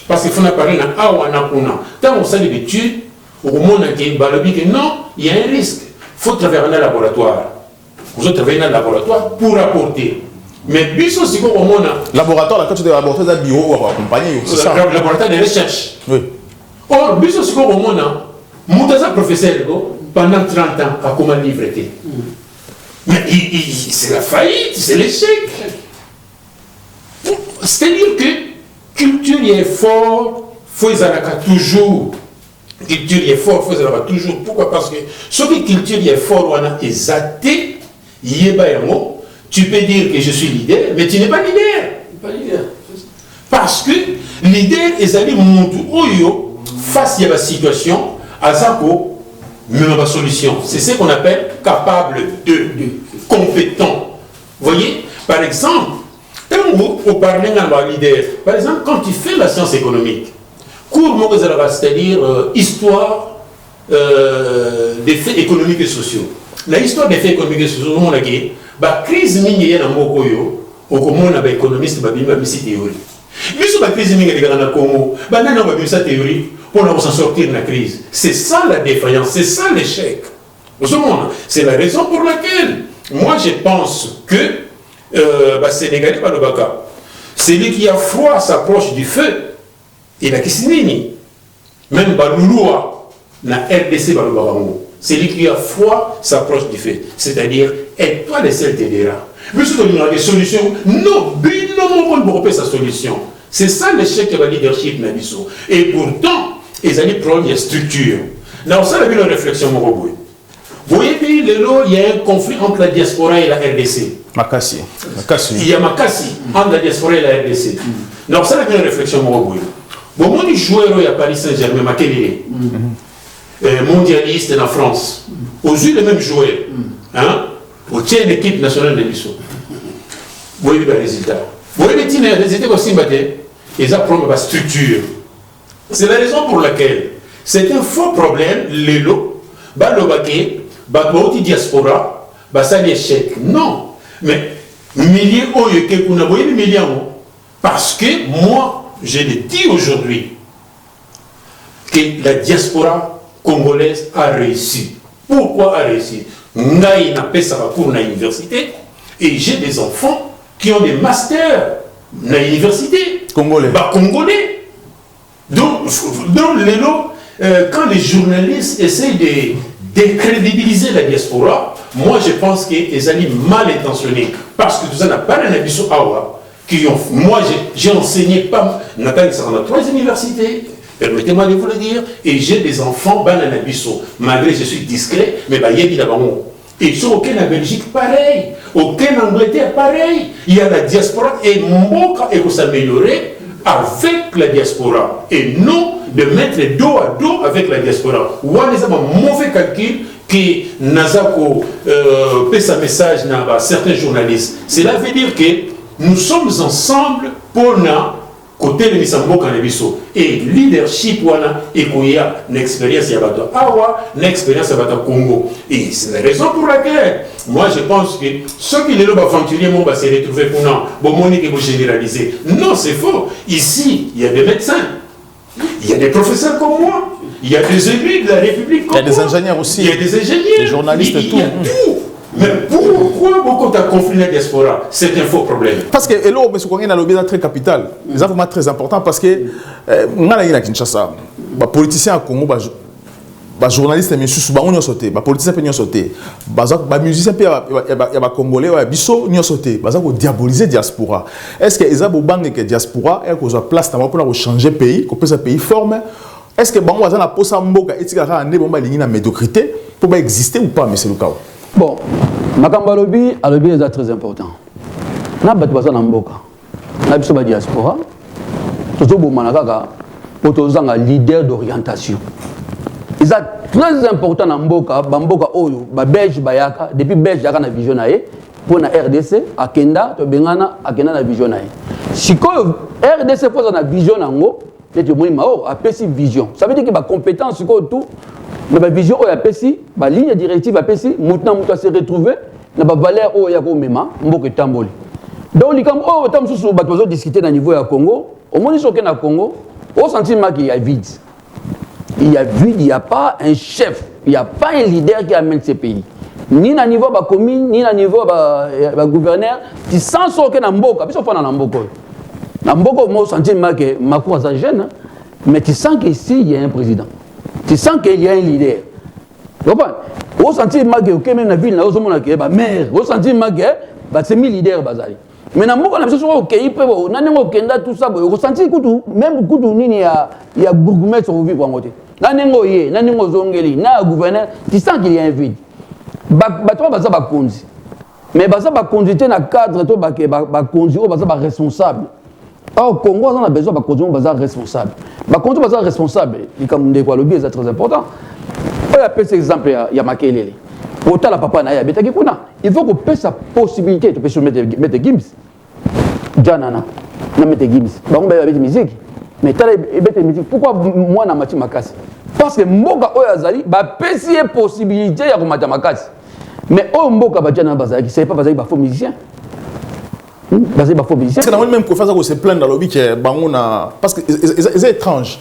Parce qu'il faut parler dans awa na kuna. Tant au salle d'études, au monde qui est non, il y a un risque. Il faut travailler dans le laboratoire. Vous devez travailler dans le laboratoire pour apporter. Mais puis aussi, au monde. Laboratoire, la quantité de laboratoire, c'est bureau ou accompagner. C'est ça. Laboratoire de recherche. Oui. Or, puis aussi, au monde, mon professeur, pendant 30 ans, a comment livrer. Mais c'est la faillite, c'est l'échec. C'est-à-dire que culture est fort, faut toujours. Culture est fort, faut toujours. Pourquoi? Parce que ce que culture est fort, on a exaté, il est pas un mot. Tu peux dire que je suis leader, mais tu n'es pas leader. Parce que leader est allé monter face à la situation, à ça même la solution. C'est ce qu'on appelle capable de, compétent. Vous voyez, par exemple, quand vous parlez d'un leader, par exemple, quand tu fais la science économique, cours, c'est-à-dire histoire des faits économiques et sociaux. La histoire des faits économiques et sociaux, on a dit, la crise minière dans le Congo, on a économiste qui a mis cette théorie. Mais sur la crise minière dans le Congo, on a mis cette théorie pour s'en sortir de la crise. C'est ça la défaillance, c'est ça l'échec. C'est la raison pour laquelle moi je pense que Sénégalais, celui qui a froid s'approche du feu. Et la question même Balouloua, la RDC Baloubarango, celui qui a froid s'approche du feu. C'est-à-dire, aide-toi les seuls t'aidera. Mais si on a des solutions, non, on ne peut pas sa solution. C'est ça l'échec de la leadership Nabiso. Et pourtant, ils allaient prendre des structures. Dans ça, il y a une réflexion, mon robot. Vous voyez, il y a un conflit entre la diaspora et la RDC. Makassi. Il y a Makassi entre la diaspora et la RDC. Dans ça, il y a une réflexion, mon robot. Bon, moi, je joue à Paris Saint-Germain, Makelele, mondialiste en France. Aux yeux les mêmes joueurs, au tiers l'équipe nationale de l'ISO. Vous voyez le résultat. Vous voyez les résultats aussi, ils apprennent la structure. C'est la raison pour laquelle c'est un faux problème, l'élo, le diaspora, ça l'échec. Non. Mais, milliers, parce que moi, je le dis aujourd'hui, que la diaspora congolaise a réussi. Pourquoi a réussi? Naï n'a pas ça pour l'université, et j'ai des enfants qui ont des masters dans l'université. Congolais. Congolais. Donc quand les journalistes essayent de décrédibiliser la diaspora, moi je pense qu'ils allaient mal intentionnés. Parce que tout ça n'a pas d'anabiso awa. Moi j'ai enseigné pas, Nathalie, ça en a 3 universités. Permettez-moi de vous le dire, et j'ai des enfants bananabiso. Malgré que je suis discret, mais il y a et sur aucun en Belgique pareil, aucun en Angleterre pareil. Il y a la diaspora et Mboka et pour s'améliorer avec la diaspora et non de mettre dos à dos avec la diaspora. Ou on a un mauvais calcul que Nazako fait sa message à certains journalistes, cela veut dire que nous sommes ensemble pour côté de Misambo Kanabiso et leadership wana et koya l'expérience yabato awa l'expérience yabato Congo et c'est la raison pour laquelle moi je pense que ceux qui les aventuriers vont se retrouver pour bon monique pour généraliser. Non, c'est faux. Ici il y a des médecins, il y a des professeurs comme moi, il y a des élus de la République comme moi, il y a des ingénieurs aussi, il y a des ingénieurs, des journalistes et tout. Il y a tout. Mais pourquoi beaucoup de conflits dans la diaspora? C'est un faux problème. Parce que là, M. Kongé a lobby très capital. C'est vraiment très important parce que on a à Kinshasa, les politiciens à Congo, les journalistes, les politiciens peuvent sauter, les musiciens peuvent congolais, les biso peuvent sauter, ils diaboliser la diaspora. Est-ce que les Abobang et la diaspora ont place pour changer le pays, pour que ce pays forme? Est-ce que les gens ont posé un mboka et une médiocrité pour exister ou pas, M. Lukao? Bon, Makamba lobby est très important. Na batu baza na mboka. Na biso ba diaspora. Tozo bomana kaka potozanga leader d'orientation. C'est très important na mboka, ba mboka oyo, ba belge bayaka, depuis belge yaka na vision na ye, pour na RDC akenda to bengana akenda na vision na ye. Sikoyo RDC poza na vision nango, te moni mao apesi vision. Ça veut dire que ba compétence sikoyo tout mais la vision où il y a la ligne directive a pessi, maintenant on se retrouver na ba valeur où il y a ko mema mboka tamboli. Donc les comme oh tam sous ba tozo discuter na niveau ya Congo, au moins ils sont na Congo, au sentiment qu'il y a vide. Il y a vide, il y a pas un chef, il y a pas un leader qui amène ce pays. Ni na niveau ba commune, ni na niveau ba gouverneur, tu sens que na mboka, biso fa na mboka. Na mboka mo sentiment que Macron sa jeune, mais tu sens qu'ici il y a un président. Tu sens qu'il y a un leader. Tu comprends? Au sentiment que même la ville, au maire, au sentiment que c'est un leader. Mais dans le monde, tout ça, au sentiment même il y a bourgmestre sur vivre en côté. Gouverneur, tu sens qu'il y a un vide. Mais ça va conduire dans le cadre de responsable. Au Congo, on a besoin de conduire responsable. Conduire responsable, comme le lobby est très important. On appelle cet exemple, il y a Makelele. Autant la papa n'a pas il faut qu'on ait sa possibilité de mettre Gims. Janana, na mettre Gims. On va mettre musique. Mais musique. Pourquoi moi na mati makasi? Parce que Mboka Oyazali, bah pécier possibilité de mettre makasi. Mais au Mboka Bajana Bazali, c'est pas Bazali, bah faux musicien. Parce que dans le même cas, il se plaint dans le lobby parce que c'est étrange.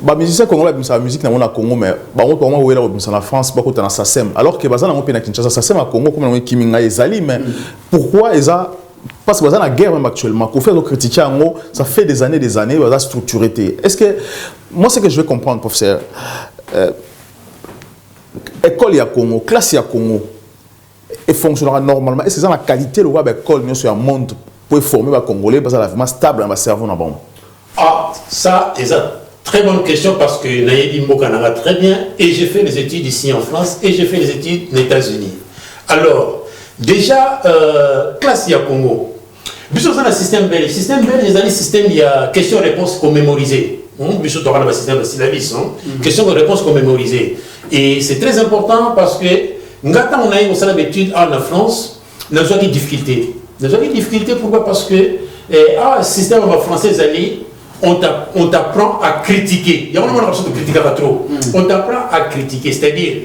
Les musiciens congolais ont la musique dans le Congo, mais ils ont en France, ils ont en SACEM. Alors que les gens ont Kinshasa, SACEM au Congo, comme Kiminga et Zali, mais pourquoi ils ont. Parce que dans la guerre même actuellement, pour faire critiquer ça fait des années, ils ont structuré. Est-ce que. Moi, ce que je veux comprendre, professeur, école à Congo, classe à Congo, et fonctionnera normalement. Est-ce que c'est la qualité de l'école sur un monde pour former les Congolais parce que c'est vraiment stable dans le cerveau? Ah, ça, c'est une très bonne question parce que Nayedi Mbokanara très bien et j'ai fait les études ici en France et j'ai fait les études aux États-Unis. Alors, déjà, classe à Congo. Puisque c'est un système belge. Le système belge, c'est un système, il y a question-réponse commémorisée. Puisque tu as le système de syllabus, question-réponse commémorisée. Et c'est très important parce que nous avons l'habitude en France, nous avons des difficultés. Nous avons des difficultés pourquoi? Parce que le système français, on t'apprend à critiquer. Il y a vraiment l'option de critiquer pas trop. On t'apprend à critiquer, c'est-à-dire,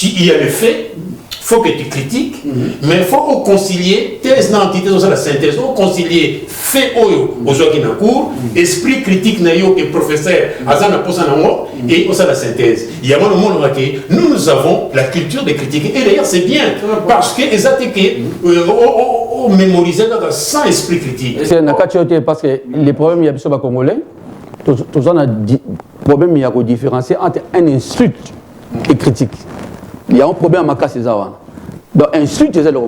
il y a le fait, il faut que tu critiques, mais il faut concilier thèse d'entité, la synthèse, il faut concilier fait aux gens qui cours, esprit critique et professeur, et aussi la synthèse. Il y a un moment où nous avons la culture de critiquer. Et d'ailleurs, c'est bien, parce que les attaqués ont mémorisé sans esprit critique. C'est parce que les problèmes, il y a des Congolais, tout ça, problème, il y a une différence entre un insulte et critique. Il y a un problème à ma casse. Donc, insulte, c'est le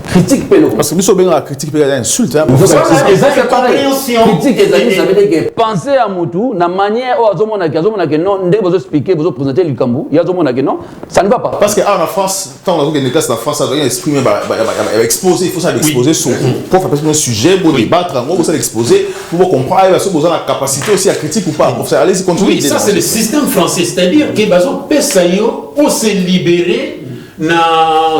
critique pélo. Parce que nous sommes bien à critique pélo, insulte. Hein, c'est pareil. Critique ça veut dire que penser à Moutou, la manière où Azomona que non, dès que vous expliquez, vous présentez le Cambou, il y a Azomona que non, ça ne va pas. Parce que en France, quand on a des classes en France, ça doit exprimer, exposer, il faut ça l'exposer sur pour faire un sujet, pour débattre, en gros, vous l'exposer, pour comprendre, il faut la capacité aussi à critiquer ou pas. Pour ça, allez-y, continuez. Oui, ça c'est le système français, c'est-à-dire que Bazo Pessayo, on s'est libéré.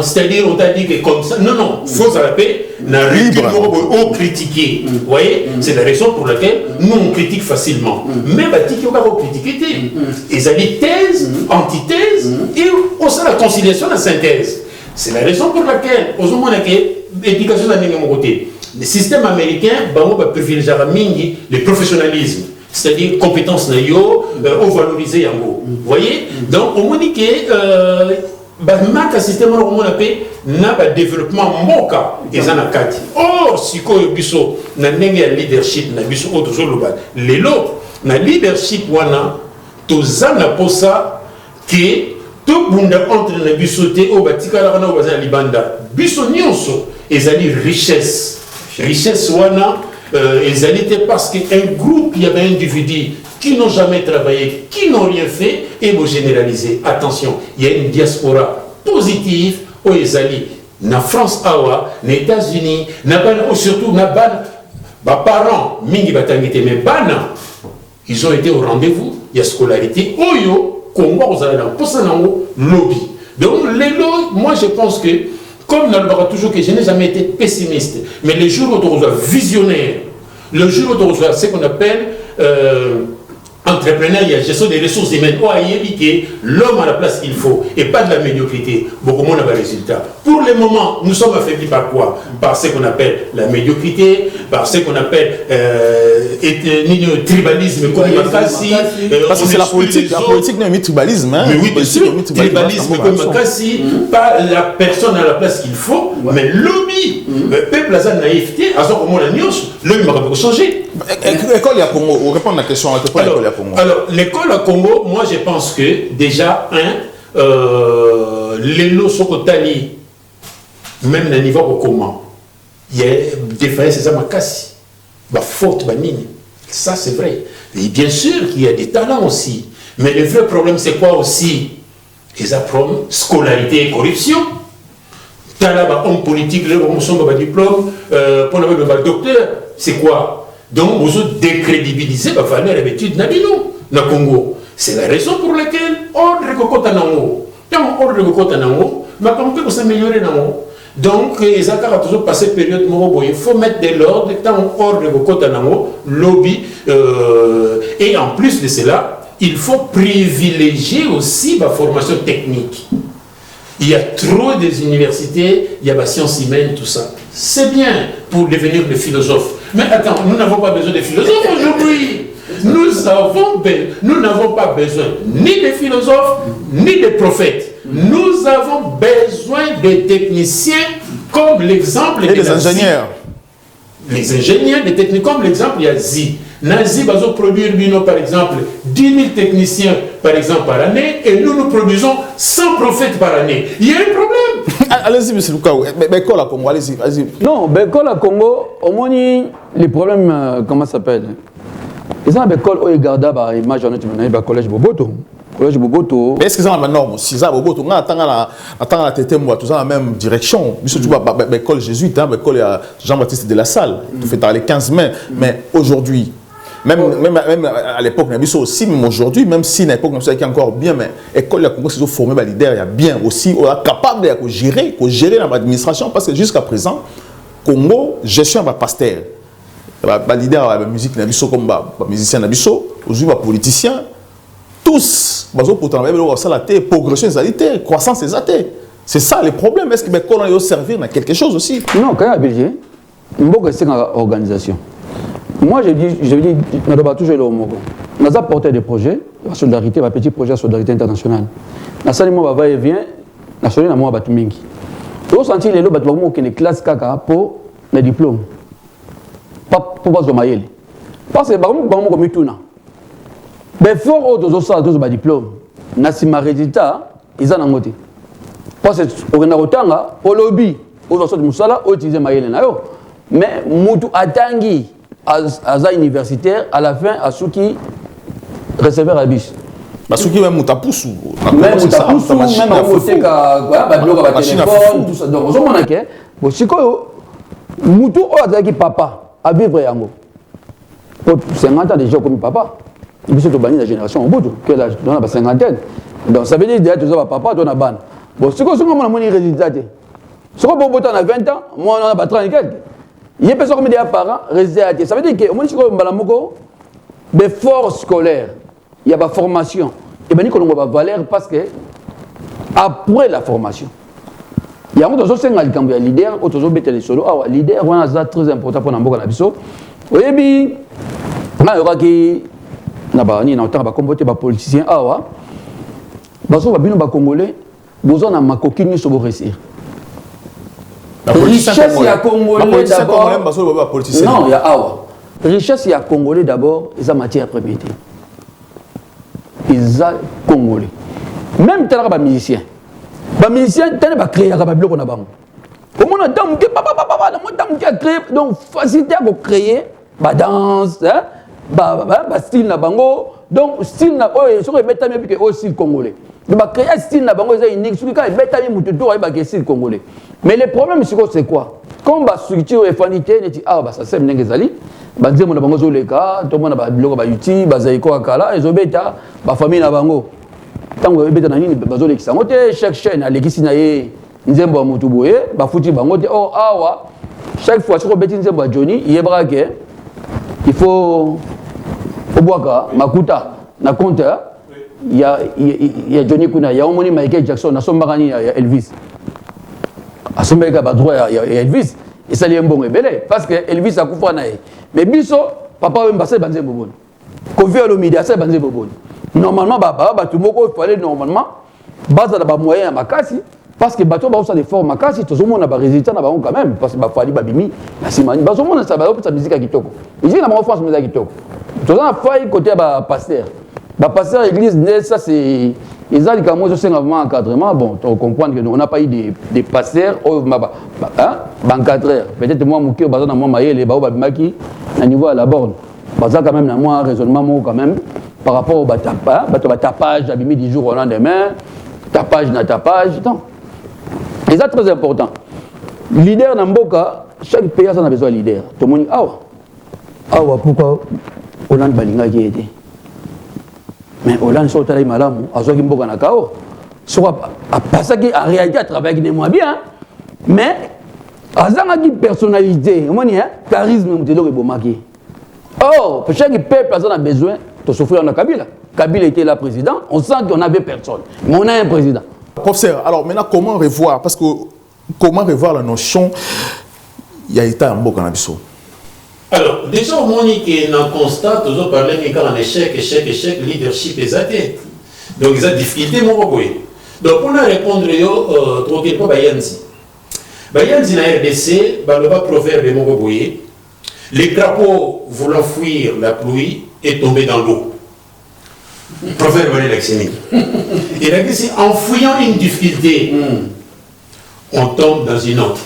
C'est-à-dire, on t'a dit que comme ça, non, il faut s'arrêter, on critiquer. Vous voyez, c'est la raison pour laquelle nous on critique facilement. Mais on va critiquer. Ils ont des thèses, antithèses, et on sait la conciliation, la synthèse. C'est la raison pour laquelle, aux hommes, l'éducation de mon côté, le système américain va privilégier le professionnalisme. C'est-à-dire compétences on valorise en gros. Vous voyez, donc on dit que le système n'a pas de développement moka et ça n'a qu'à dire. Or, si on a un leadership, le leadership, wana pour ça que tout le monde entre na bisoté au batikala na bazana libanda. Biso nyonso ezali richesse wana ezalité parce qu'un groupe, il y avait un individu qui n'ont jamais travaillé, qui n'ont rien fait, et vous généralisez. Attention, il y a une diaspora positive aux Ezali, na France, awa, na États-Unis, surtout na parents, mingi batangité, mais bana, ils ont été au rendez-vous, il y a scolarité, oyo, Congo, vous allez dans Posanango, lobby. Donc, les lois, moi je pense que, comme nous le toujours que je n'ai jamais été pessimiste, mais le jour où on reçoit visionnaire, le jour où on reçoit ce qu'on appelle entrepreneur, il y a gestion des ressources humaines, l'homme à la place qu'il faut, et pas de la médiocrité. Beaucoup moins de résultats. Pour le moment, nous sommes affaiblis par quoi? Par ce qu'on appelle la médiocrité, par ce qu'on appelle tribalisme, comme Makassi. Parce que c'est la politique n'est pas tribalisme. Hein? Mais oui, bien sûr, tribalisme comme Makassi, pas la personne à la place qu'il faut, mais lobby. Le peuple a sa naïveté, à ce moment la news, l'homme va changer. L'école à Congo, on répond à la question. Alors, l'école à Congo, moi je pense que déjà, les lots sont tali, même à niveau au comment. Il y a des failles, c'est ça, ma casse. Ma faute, ma ligne. Ça, c'est vrai. Et bien sûr qu'il y a des talents aussi. Mais le vrai problème, c'est quoi aussi? Ils apprennent scolarité et corruption. Talaba, homme politique, le diplôme, pour le docteur, c'est quoi? Donc, vous décrédibilisez la valeur d'études na Congo. C'est la raison pour laquelle ordre de Kotanango. Tant ordre de Kotanango, mais comment peut s'améliorer nango? Donc, ils ont toujours passé période il faut mettre de l'ordre, tant ordre de Kotanango, lobby, et en plus de cela, il faut privilégier aussi la formation technique. Il y a trop des universités, il y a la science humaine, tout ça. C'est bien pour devenir des philosophes. Mais attends, nous n'avons pas besoin de philosophes aujourd'hui. Nous n'avons pas besoin ni des philosophes, ni des prophètes. Nous avons besoin des techniciens comme l'exemple des ingénieurs. Les ingénieurs, des techniques comme l'exemple, il y a Zi. Nazi va produire, par exemple, 10 000 techniciens par exemple par année, et nous produisons 100 prophètes par année. Il y a un problème. Allez-y, monsieur Lukaou. Bécole à Congo, allez-y. Non, Bécole à Congo, au moins, les problèmes, comment ça s'appelle? Ils ont un Bécole où ils gardent l'image en le collège Boboto. Collège Boboto. Mais est-ce qu'ils ont la norme aussi? Ça, Boboto, on attend la tête, moi, tout ça, la même direction. Monsieur, tu vois, Bécole jésuite, Bécole à Jean-Baptiste de la Salle. Tu fais les 15 mai. Mais aujourd'hui, même à l'époque, aussi, même aujourd'hui, même si à l'époque, il y a encore bien, mais l'école de Congo, c'est formé les leaders, il y a bien aussi, on est capable de gérer dans l'administration, parce que jusqu'à présent, Congo, gestion de pasteur. Les leaders de la musique, comme les musiciens, aujourd'hui, les politiciens, tous, la progression des athées, croissance des athées. C'est ça le problème. Est-ce que l'école va servir dans quelque chose aussi? Non, quand il y a budget, il faut rester dans l'organisation. Moi, je dis, on doit toujours le Mogo. On a porté des projets, la solidarité, un petit projet de solidarité internationale. La salle, moi, va et vient, la solidarité, moi, va mingi. Tu as senti les lots, qui sont classe caca pour les diplômes. Pas pour les maïels. Parce que, par exemple, comme tout le monde. Mais fort autres ça, tous les diplômes. Nasima résultat, ils en ont moté. Parce que, au lobby, aujourd'hui musala utiliser mayele na yo mais mutu atangi aza universitaire à la fin asuki receveur à bis basuki même mutapusu même mutapusu même akoteka ba biloko ba téléphone tout ça donc ozomona ke bo sikoyo mutu oyo azalaki papa à vivre yango pour 50 ans déjà comme papa biso to bani la génération au bout que là dans la cinquantaine donc ça veut dire déjà tu as papa toi na ban bon sikoyo songo mona moni résultat te sikoyo bo bota na 20 ans moi on a 30 et quelques il y a personne comme des parents résultat ça veut dire que moni sikoyo mbala moko d'effort scolaire il y a pas formation et ben ni ko valeur parce que après la formation il y a d'autres choses qui sont leader autres choses bêtes les solo ah leader c'est très important pour n'importe la biso oyebi na yoka ki na ba ni na autant ba comporter ba politicien awa baso ba bino ba congolais besoin na makoki ni so bo réussir richesse ya congolais d'abord non il y a awa richesse ya congolais d'abord et sa matière première ils a congolais même tel ba musicien tel ba créer ba biloko na bango au moins dame que papa la dame qui a créé donc facilité à créer ba danse hein ba style na bango donc style na oyo so mettre même que au style congolais donc ba créer style na bango ça unique ce qui ka mettre même mutu to ba style congolais mais le problème c'est quoi comme ba structure et fanité neti ah ba ça c'est ndenge zali ba nzemo na bango zo leka to mona ba biloko ba yuti ba zaiko akala ezobeta ba famille na bango tango ebeta na nini bazo lekisa ngote chaque chaîne alekisi na ye nzembo ya mutu boye bafuti bango te oh awa chaque fois soko beti nzembo ya Johnny yebra ke il faut obwaka makuta na compte ya Johnny kuna ya omoni Michael Jackson na sombakani ya Elvis asombeka ba droit ya Elvis et ça li mbongo ebele parce que Elvis akufa na ye mais biso papa wemba se banze boboni Kofi Olomide se banze boboni normalement tout moko il fallait normalement base la moyen makasi parce que bato ba ça des formes makasi tout le monde a ba résultat na ba quand même parce que ba fali ba bimi na simani ba monde ça ba sa musique kitoko ici na France musique kitoko tout ça faille côté ba pasteur église ça c'est ils ont dit comme moi c'est un encadrement bon tu comprends que on n'a pas eu des pasteurs encadreurs peut-être moi mouki bazana moi mayele ba bimaki na niveau à la borne baza quand même na moi raisonnement quand même par rapport au tapage abimi du jour au lendemain tapage donc et ça très important leader na mboka chaque pays a besoin de leader tout le monde awa pourquoi Hollande balinga qui était mais Hollande sur tala malamu azoki mboka na kao soit parce que en réalité à travailler avec moins bien mais azanga qui personnalité on dit charisme mutelo ebomaki pour chaque peuple a besoin de souffrir en Kabila. Kabila était là président, on sent qu'on n'avait personne, mais on a un président. Professeur, alors maintenant comment revoir, parce que comment revoir la notion il y a été un beau cannabiso. Alors, déjà au moment où on constate, on parle d'un échec, leadership et tête. Donc il y a des difficultés, mon boy. Donc pour répondre, troquez pas Bayanzi. Bayanzi na RDC, le proverbe de mon boy. Les crapauds voulant fuir la pluie est tombé dans l'eau. Proverbe de l'exénie. Il a dit en fuyant une difficulté, on tombe dans une autre.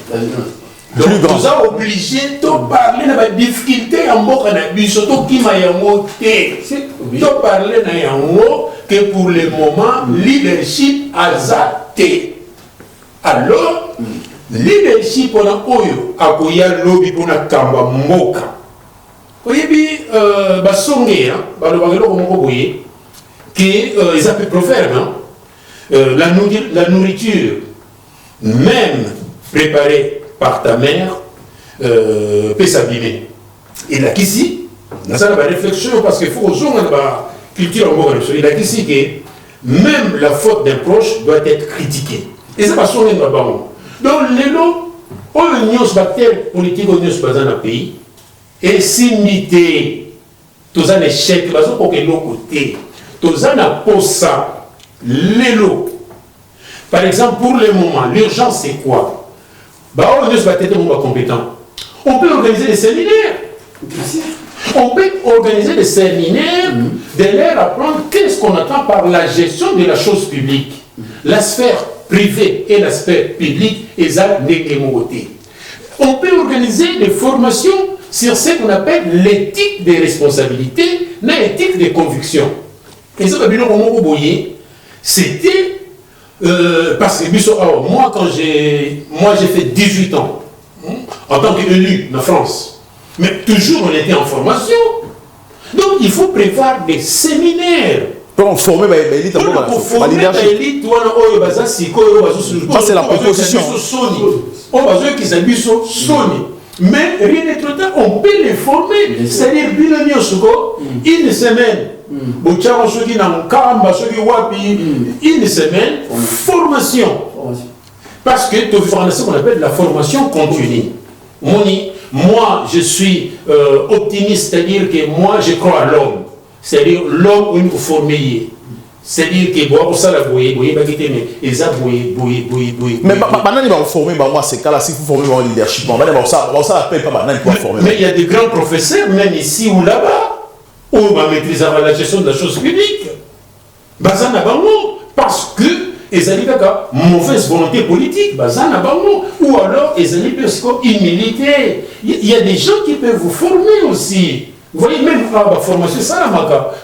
Donc nous sommes obligés de parler de la difficulté en mot surtout qui m'a de parler que pour le moment, leadership a zaté. Alors, leadership on a oyo akoya lobby pour na kamba moka oyebi basonge ba lo bagelo ko boye que ils appellent proverbe la nourriture même préparée par ta mère peut s'abîmer et là qu'ici dans ça la réflexion parce qu'il faut aux gens la culture en moka il a qu'ici que même la faute d'un proche doit être critiquée et ça basonge na bango. Donc, les lots, l'union bactère politique dans le pays, et simité, tous un échec, parce que l'autre côté, tous un aposa, les lots. Par exemple, pour le moment, l'urgence c'est quoi? L'union bactère est compétent. On peut organiser des séminaires. On peut organiser des séminaires, de leur apprendre qu'est-ce qu'on attend par la gestion de la chose publique. La sphère privé et l'aspect public, et ça, on peut organiser des formations sur ce qu'on appelle l'éthique des responsabilités, l'éthique des convictions. Et ça, c'était parce que moi, j'ai fait 18 ans en tant qu'élu en France, mais toujours on était en formation. Donc il faut prévoir des séminaires. Pour former l'élite, ça c'est la proposition. Mais rien n'est trop tard, on peut les former. C'est-à-dire, une semaine, une semaine, formation. Parce que tu fais ce qu'on appelle la formation continue. Moi, je suis optimiste, c'est-à-dire que moi, je crois à l'homme. C'est-à-dire l'homme où il faut former. C'est-à-dire que bon, ça la boye, mais ils a boye. Mais maintenant il va former, moi c'est cas là, si vous formez mon leadership, ça appelle pas maintenant pour former. Mais il y a des grands professeurs, même ici ou là-bas, où on va maîtriser la gestion de la chose publique. Parce que ils ont une mauvaise volonté politique, ou alors ils ont une humilité. Il y a des gens qui peuvent vous former aussi. Vous voyez, même à la formation,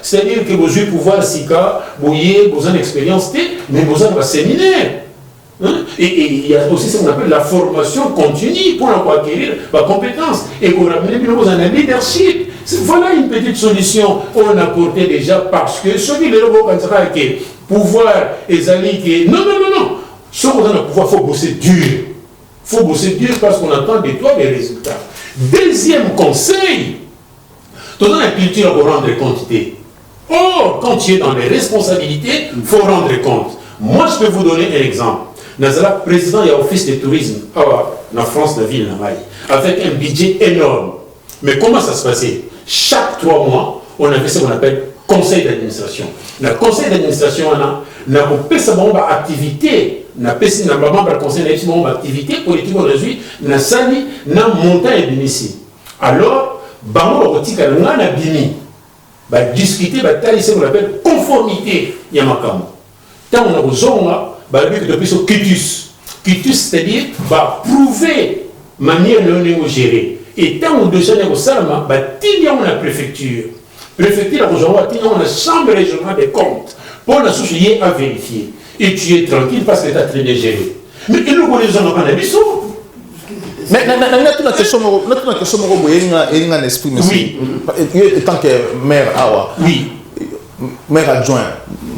c'est-à-dire que vous avez pouvoir sika, vous avez une expérience, mais vous avez un séminaire. Et il y a aussi ce qu'on appelle la formation continue pour acquérir la compétence. Et vous ramenez vous un leadership. Voilà une petite solution qu'on a apportée déjà parce que ceux qui le pouvoir et que non. Ce qu'on a le pouvoir, il faut bosser dur. Il faut bosser dur parce qu'on attend de toi des résultats. Deuxième conseil. Dans la culture, il faut rendre compte. Or, quand tu es dans les responsabilités, il faut rendre compte. Moi, je peux vous donner un exemple. Nazala, président de l'Office de tourisme, en France, la ville, avec un budget énorme. Mais comment ça se passait? Chaque 3 mois, on avait ce qu'on appelle conseil d'administration. Le conseil d'administration, on a une activité, on a un conseil d'activité politique, on a une salle, on a montagne et bénéfice. Alors, bango bakotika nga na bimi ba discuter ba tali ce qu'on appelle conformité ya makambo tant on a besoin ba bi que depuis ce quitus c'est-à-dire ba prouver manière de gérer et tant on déjà ne salama ba tinya on la préfecture la besoin tinya on la chambre régionale des comptes pour la soucier à vérifier et tu es tranquille parce que tu as très bien géré mais il nous connaît pas na biso. Mais notre question est un esprit, monsieur. Tant que maire, oui. Maire adjoint,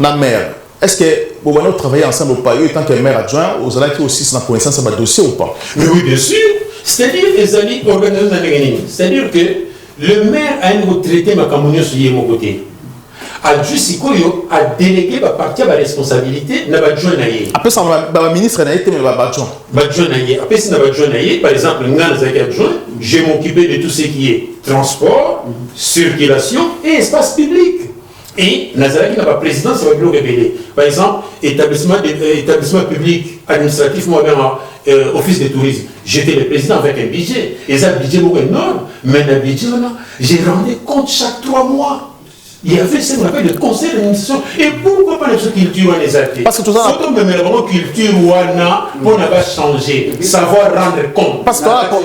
la maire, est-ce que vous allez travailler ensemble au pays, tant que maire adjoint, vous allez aussi sans connaissance de dossier ou pas? Oui, bien sûr. C'est-à-dire les amis organisés, c'est-à-dire que le maire a une retraité ma camonio sur mon côté. A Jusikoyo a délégué ma partie à la responsabilité n'a pas adjoint naïe. Après ça, le ministre n'a été mais pas adjoint. Adjoint naïe. Après ça n'a pas adjoint naïe. Par exemple, je m'occuper de tout ce qui est transport, circulation et espace public. Et Nazaraki n'a pas président, ça va être répété. Par exemple, établissement public administratif, moi-même, office de tourisme. J'étais le président avec un budget. Et ça, un budget beaucoup énorme. Mais un budget, j'ai rendu compte chaque 3 mois. Il y avait ce qu'on appelle le conseil d'administration. Et pourquoi pas la culture en les parce que tout ça. Surtout même la culture pour ne pas changer, savoir rendre compte. Parce que pardon,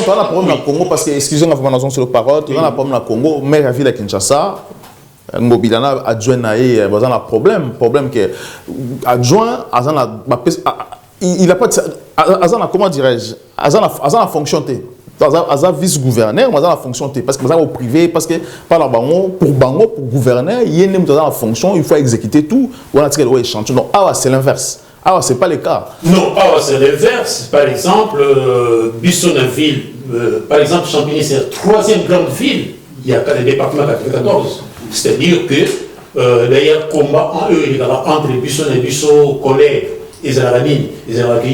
on a un problème au Congo, parce que, excusez-moi, vous m'en sur le parole, on a un problème au Congo, maire à ville à Kinshasa, Ngobilana adjoint naïe, il y a un problème que adjoint, il n'a pas de, comment dirais-je, il a fonctionné. Aza vice-gouverneur, mais la fonction parce que au privé, parce que par la pour gouverneur, il y a une fonction, il faut exécuter tout. On a tiré le chantier. Donc c'est l'inverse. C'est pas le cas. Non, c'est l'inverse. Par exemple, Bissonnaville, par exemple, Champigny, c'est la 3e grande ville. Il y a le département 94. C'est-à-dire que d'ailleurs, combat entre Bisson et Bissot collègues. Ils ont accueilli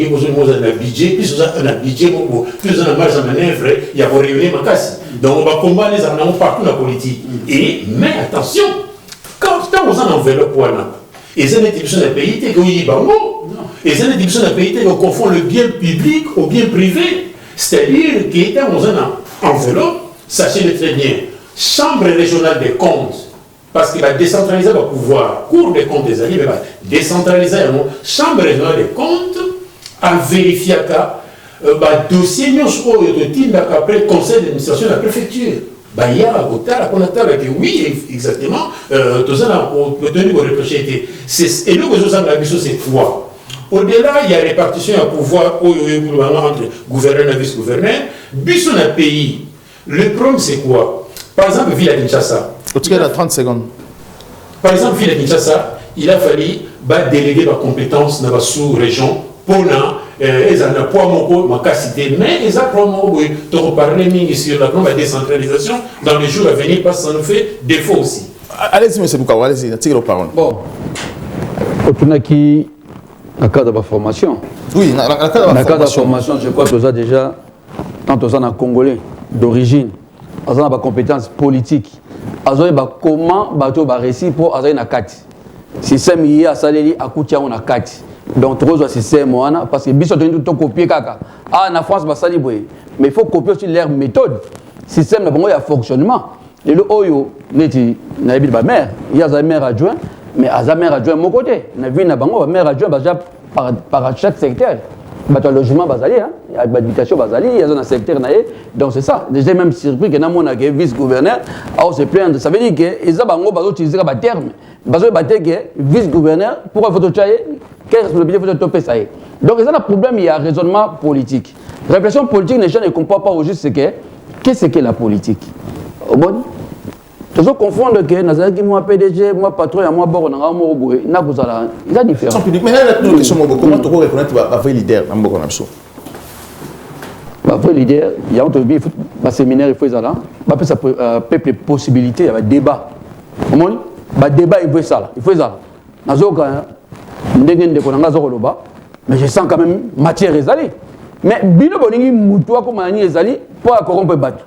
un budget, plus un budget, plus une marge de manœuvre, il y a pour réunir ma casse. Donc on va combattre les armes partout dans la politique. Mais attention, quand on a un enveloppe, ils ont des divisions de pays, ils ont des divisions de pays, on confond le bien public au bien privé. C'est-à-dire qu'on a un enveloppe, sachez-le très bien, Chambre régionale des comptes, parce qu'il va décentraliser le pouvoir, Cour des comptes des alliés, va décentraliser la Chambre régionale des comptes, à vérifier que le dossier nous après conseil d'administration de la préfecture. Il y a oui, exactement, tout ça, on peut tenir au reprocher. Et nous, c'est quoi? Au-delà, il y a répartition de pouvoir entre gouverneur et vice-gouverneur. Bisson a pays. Le problème, c'est quoi? Par exemple, Ville à Kinshasa. Tu as 30 secondes. Par exemple, Ville à Kinshasa, il a fallu déléguer ma compétence dans la sous-région pour ils ont un poids mon cité, mais ils ont parlé sur la décentralisation dans les jours à venir parce que ça nous fait défaut aussi. Allez-y, M. Boukawa, allez-y, tirez la parole. Bon, on a qui dans le cadre de la formation. Oui, dans le cadre de la formation, je crois que vous avez déjà, tant aux en Congolais d'origine, vous avez des compétences politiques, vous avez comment vous avez réussi pour avoir une carte. Si c'est mis à Saleli, à Koutia, on a carte. Donc, trois systèmes, parce que biso tout copier kaka. Ah, en France, mais il faut copier aussi leur méthode. Système, il y a fonctionnement. Et le Oyo, il y a ma mère, il y a un maire adjoint, mais il y a un maire adjoint de mon côté. Il y a un maire adjoint par chaque secteur. Il y a un logement, il y a une habitation, il y a un secteur. Donc, c'est ça. Déjà, même surpris que nous avons un vice-gouverneur, se plaindre. Ça veut dire qu'ils ont utilisé un terme. Parce que vice-gouverneur, pourquoi il faut changer? Quelle responsabilité faut topper ça? Donc, il y a un problème, il y a un raisonnement politique. Réflexion politique, les gens ne comprennent pas au juste ce qu'est. Qu'est-ce que la politique? Bon, tu dois confondre que moi PDG, moi patron, moi bord, il y a différence. Mais là, la question, comment tu peux reconnaître un vrai leader dans le un vrai leader, il y a un séminaire, il faut ça, peuple possibilité, il y a un débat. Le débat, il faut ça. Il faut ça. Mais je sens quand même matière ezali. Mais bino boningi mutua comme ani ezali pour corrompre battu.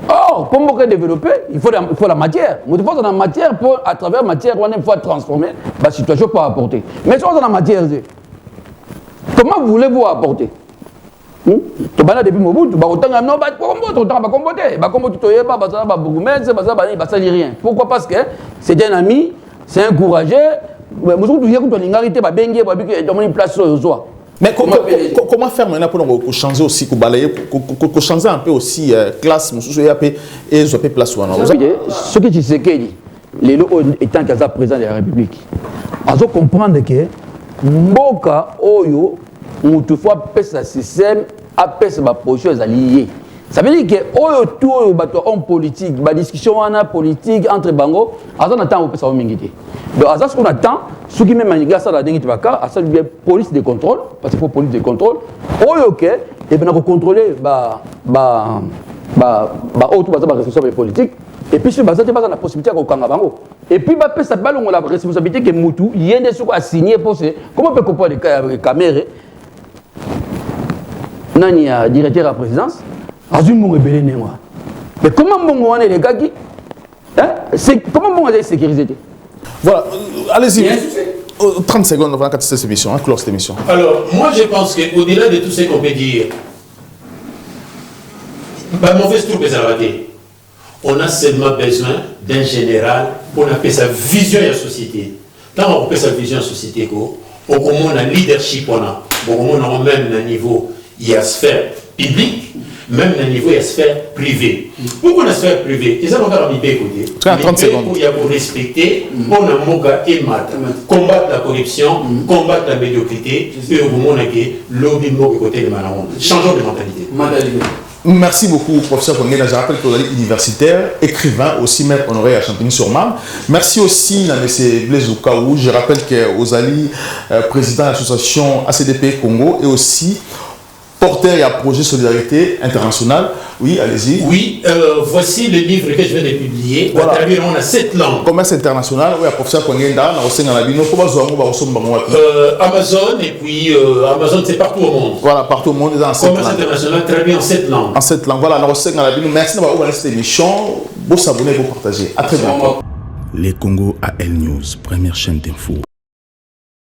Or, pour me développer, il faut la matière. Il faut la matière pour à travers matière on faut transformer la situation pour apporter. Mais si on a la matière, comment voulez-vous apporter? Tu vas depuis Mobutu, tu vas autant non pas combattre, autant pas combattre, pas combattre tu es pas ça va beaucoup mais c'est pas ça va rien. Pourquoi? Parce que c'est un ami, c'est encouragé. Mais comment faire maintenant pour changer aussi, pour changer un peu aussi classe, et je peux place. Ce que tu sais que les lots étant président de la République, ils comprendre que Mboka Oyo, toutefois, pèse système, a pèse ma position alliée. Ça veut dire que Oyo tout homme politique, la discussion politique entre Bango, on attend au pèse au mingité. Donc, à ce qu'on attend, ceux qui même manigaient ça, la dernière fois, à ça, il y a police de contrôle, parce qu'il faut police de contrôle. Ok, et bien, on contrôler, autre responsable politique. Et puis, sur base de la possibilité de Bango. Et puis, ça a la responsabilité que Moutou, il y a des choses à signer pour ce. Comment on peut comprendre les caméras? Nani a directeur à la présidence, Azumou rebelle néwa. Mais comment on est les gars qui. Comment on est sécurisé? Voilà, allez-y. 30 secondes avant de cette émission, clore cette émission. Alors, moi je pense qu'au-delà de tout ce qu'on peut dire, mauvaise troupe est raté. On a seulement besoin d'un général pour appeler sa vision de la société. Quand on appelle sa vision de la société, on commence un leadership, on a même un niveau, il y a sphère publique, même un niveau, il y a sphère privée. Pourquoi la sphère privée? Ils ont encore mis côté. 30 secondes. Il y a pour respecter, on a moga et mat, combattre la corruption, combattre la médiocrité, et au moment où lobby côté de Manaron. Changeons de mentalité. Merci beaucoup, professeur Kongela. Je rappelle que vous êtes universitaire, écrivain, aussi maître honoré à Champigny-sur-Marne. Merci aussi à M. Blaise Oukaou. Je rappelle que vous êtes président de l'association ACDP Congo et aussi porteur et à projet Solidarité Internationale. Oui, allez-y. Oui, voici le livre que je viens de publier. Voilà. On a 7 langues. Commerce international, oui, à professeur Kongenda, Amazon, et puis Amazon, c'est partout au monde. Voilà, partout au monde. Commerce international, traduit en 7 langues. En 7 langues. Voilà, merci d'avoir cette émission. Vous s'abonner, vous partager. À très bientôt. Les Congo AL News, première chaîne d'info.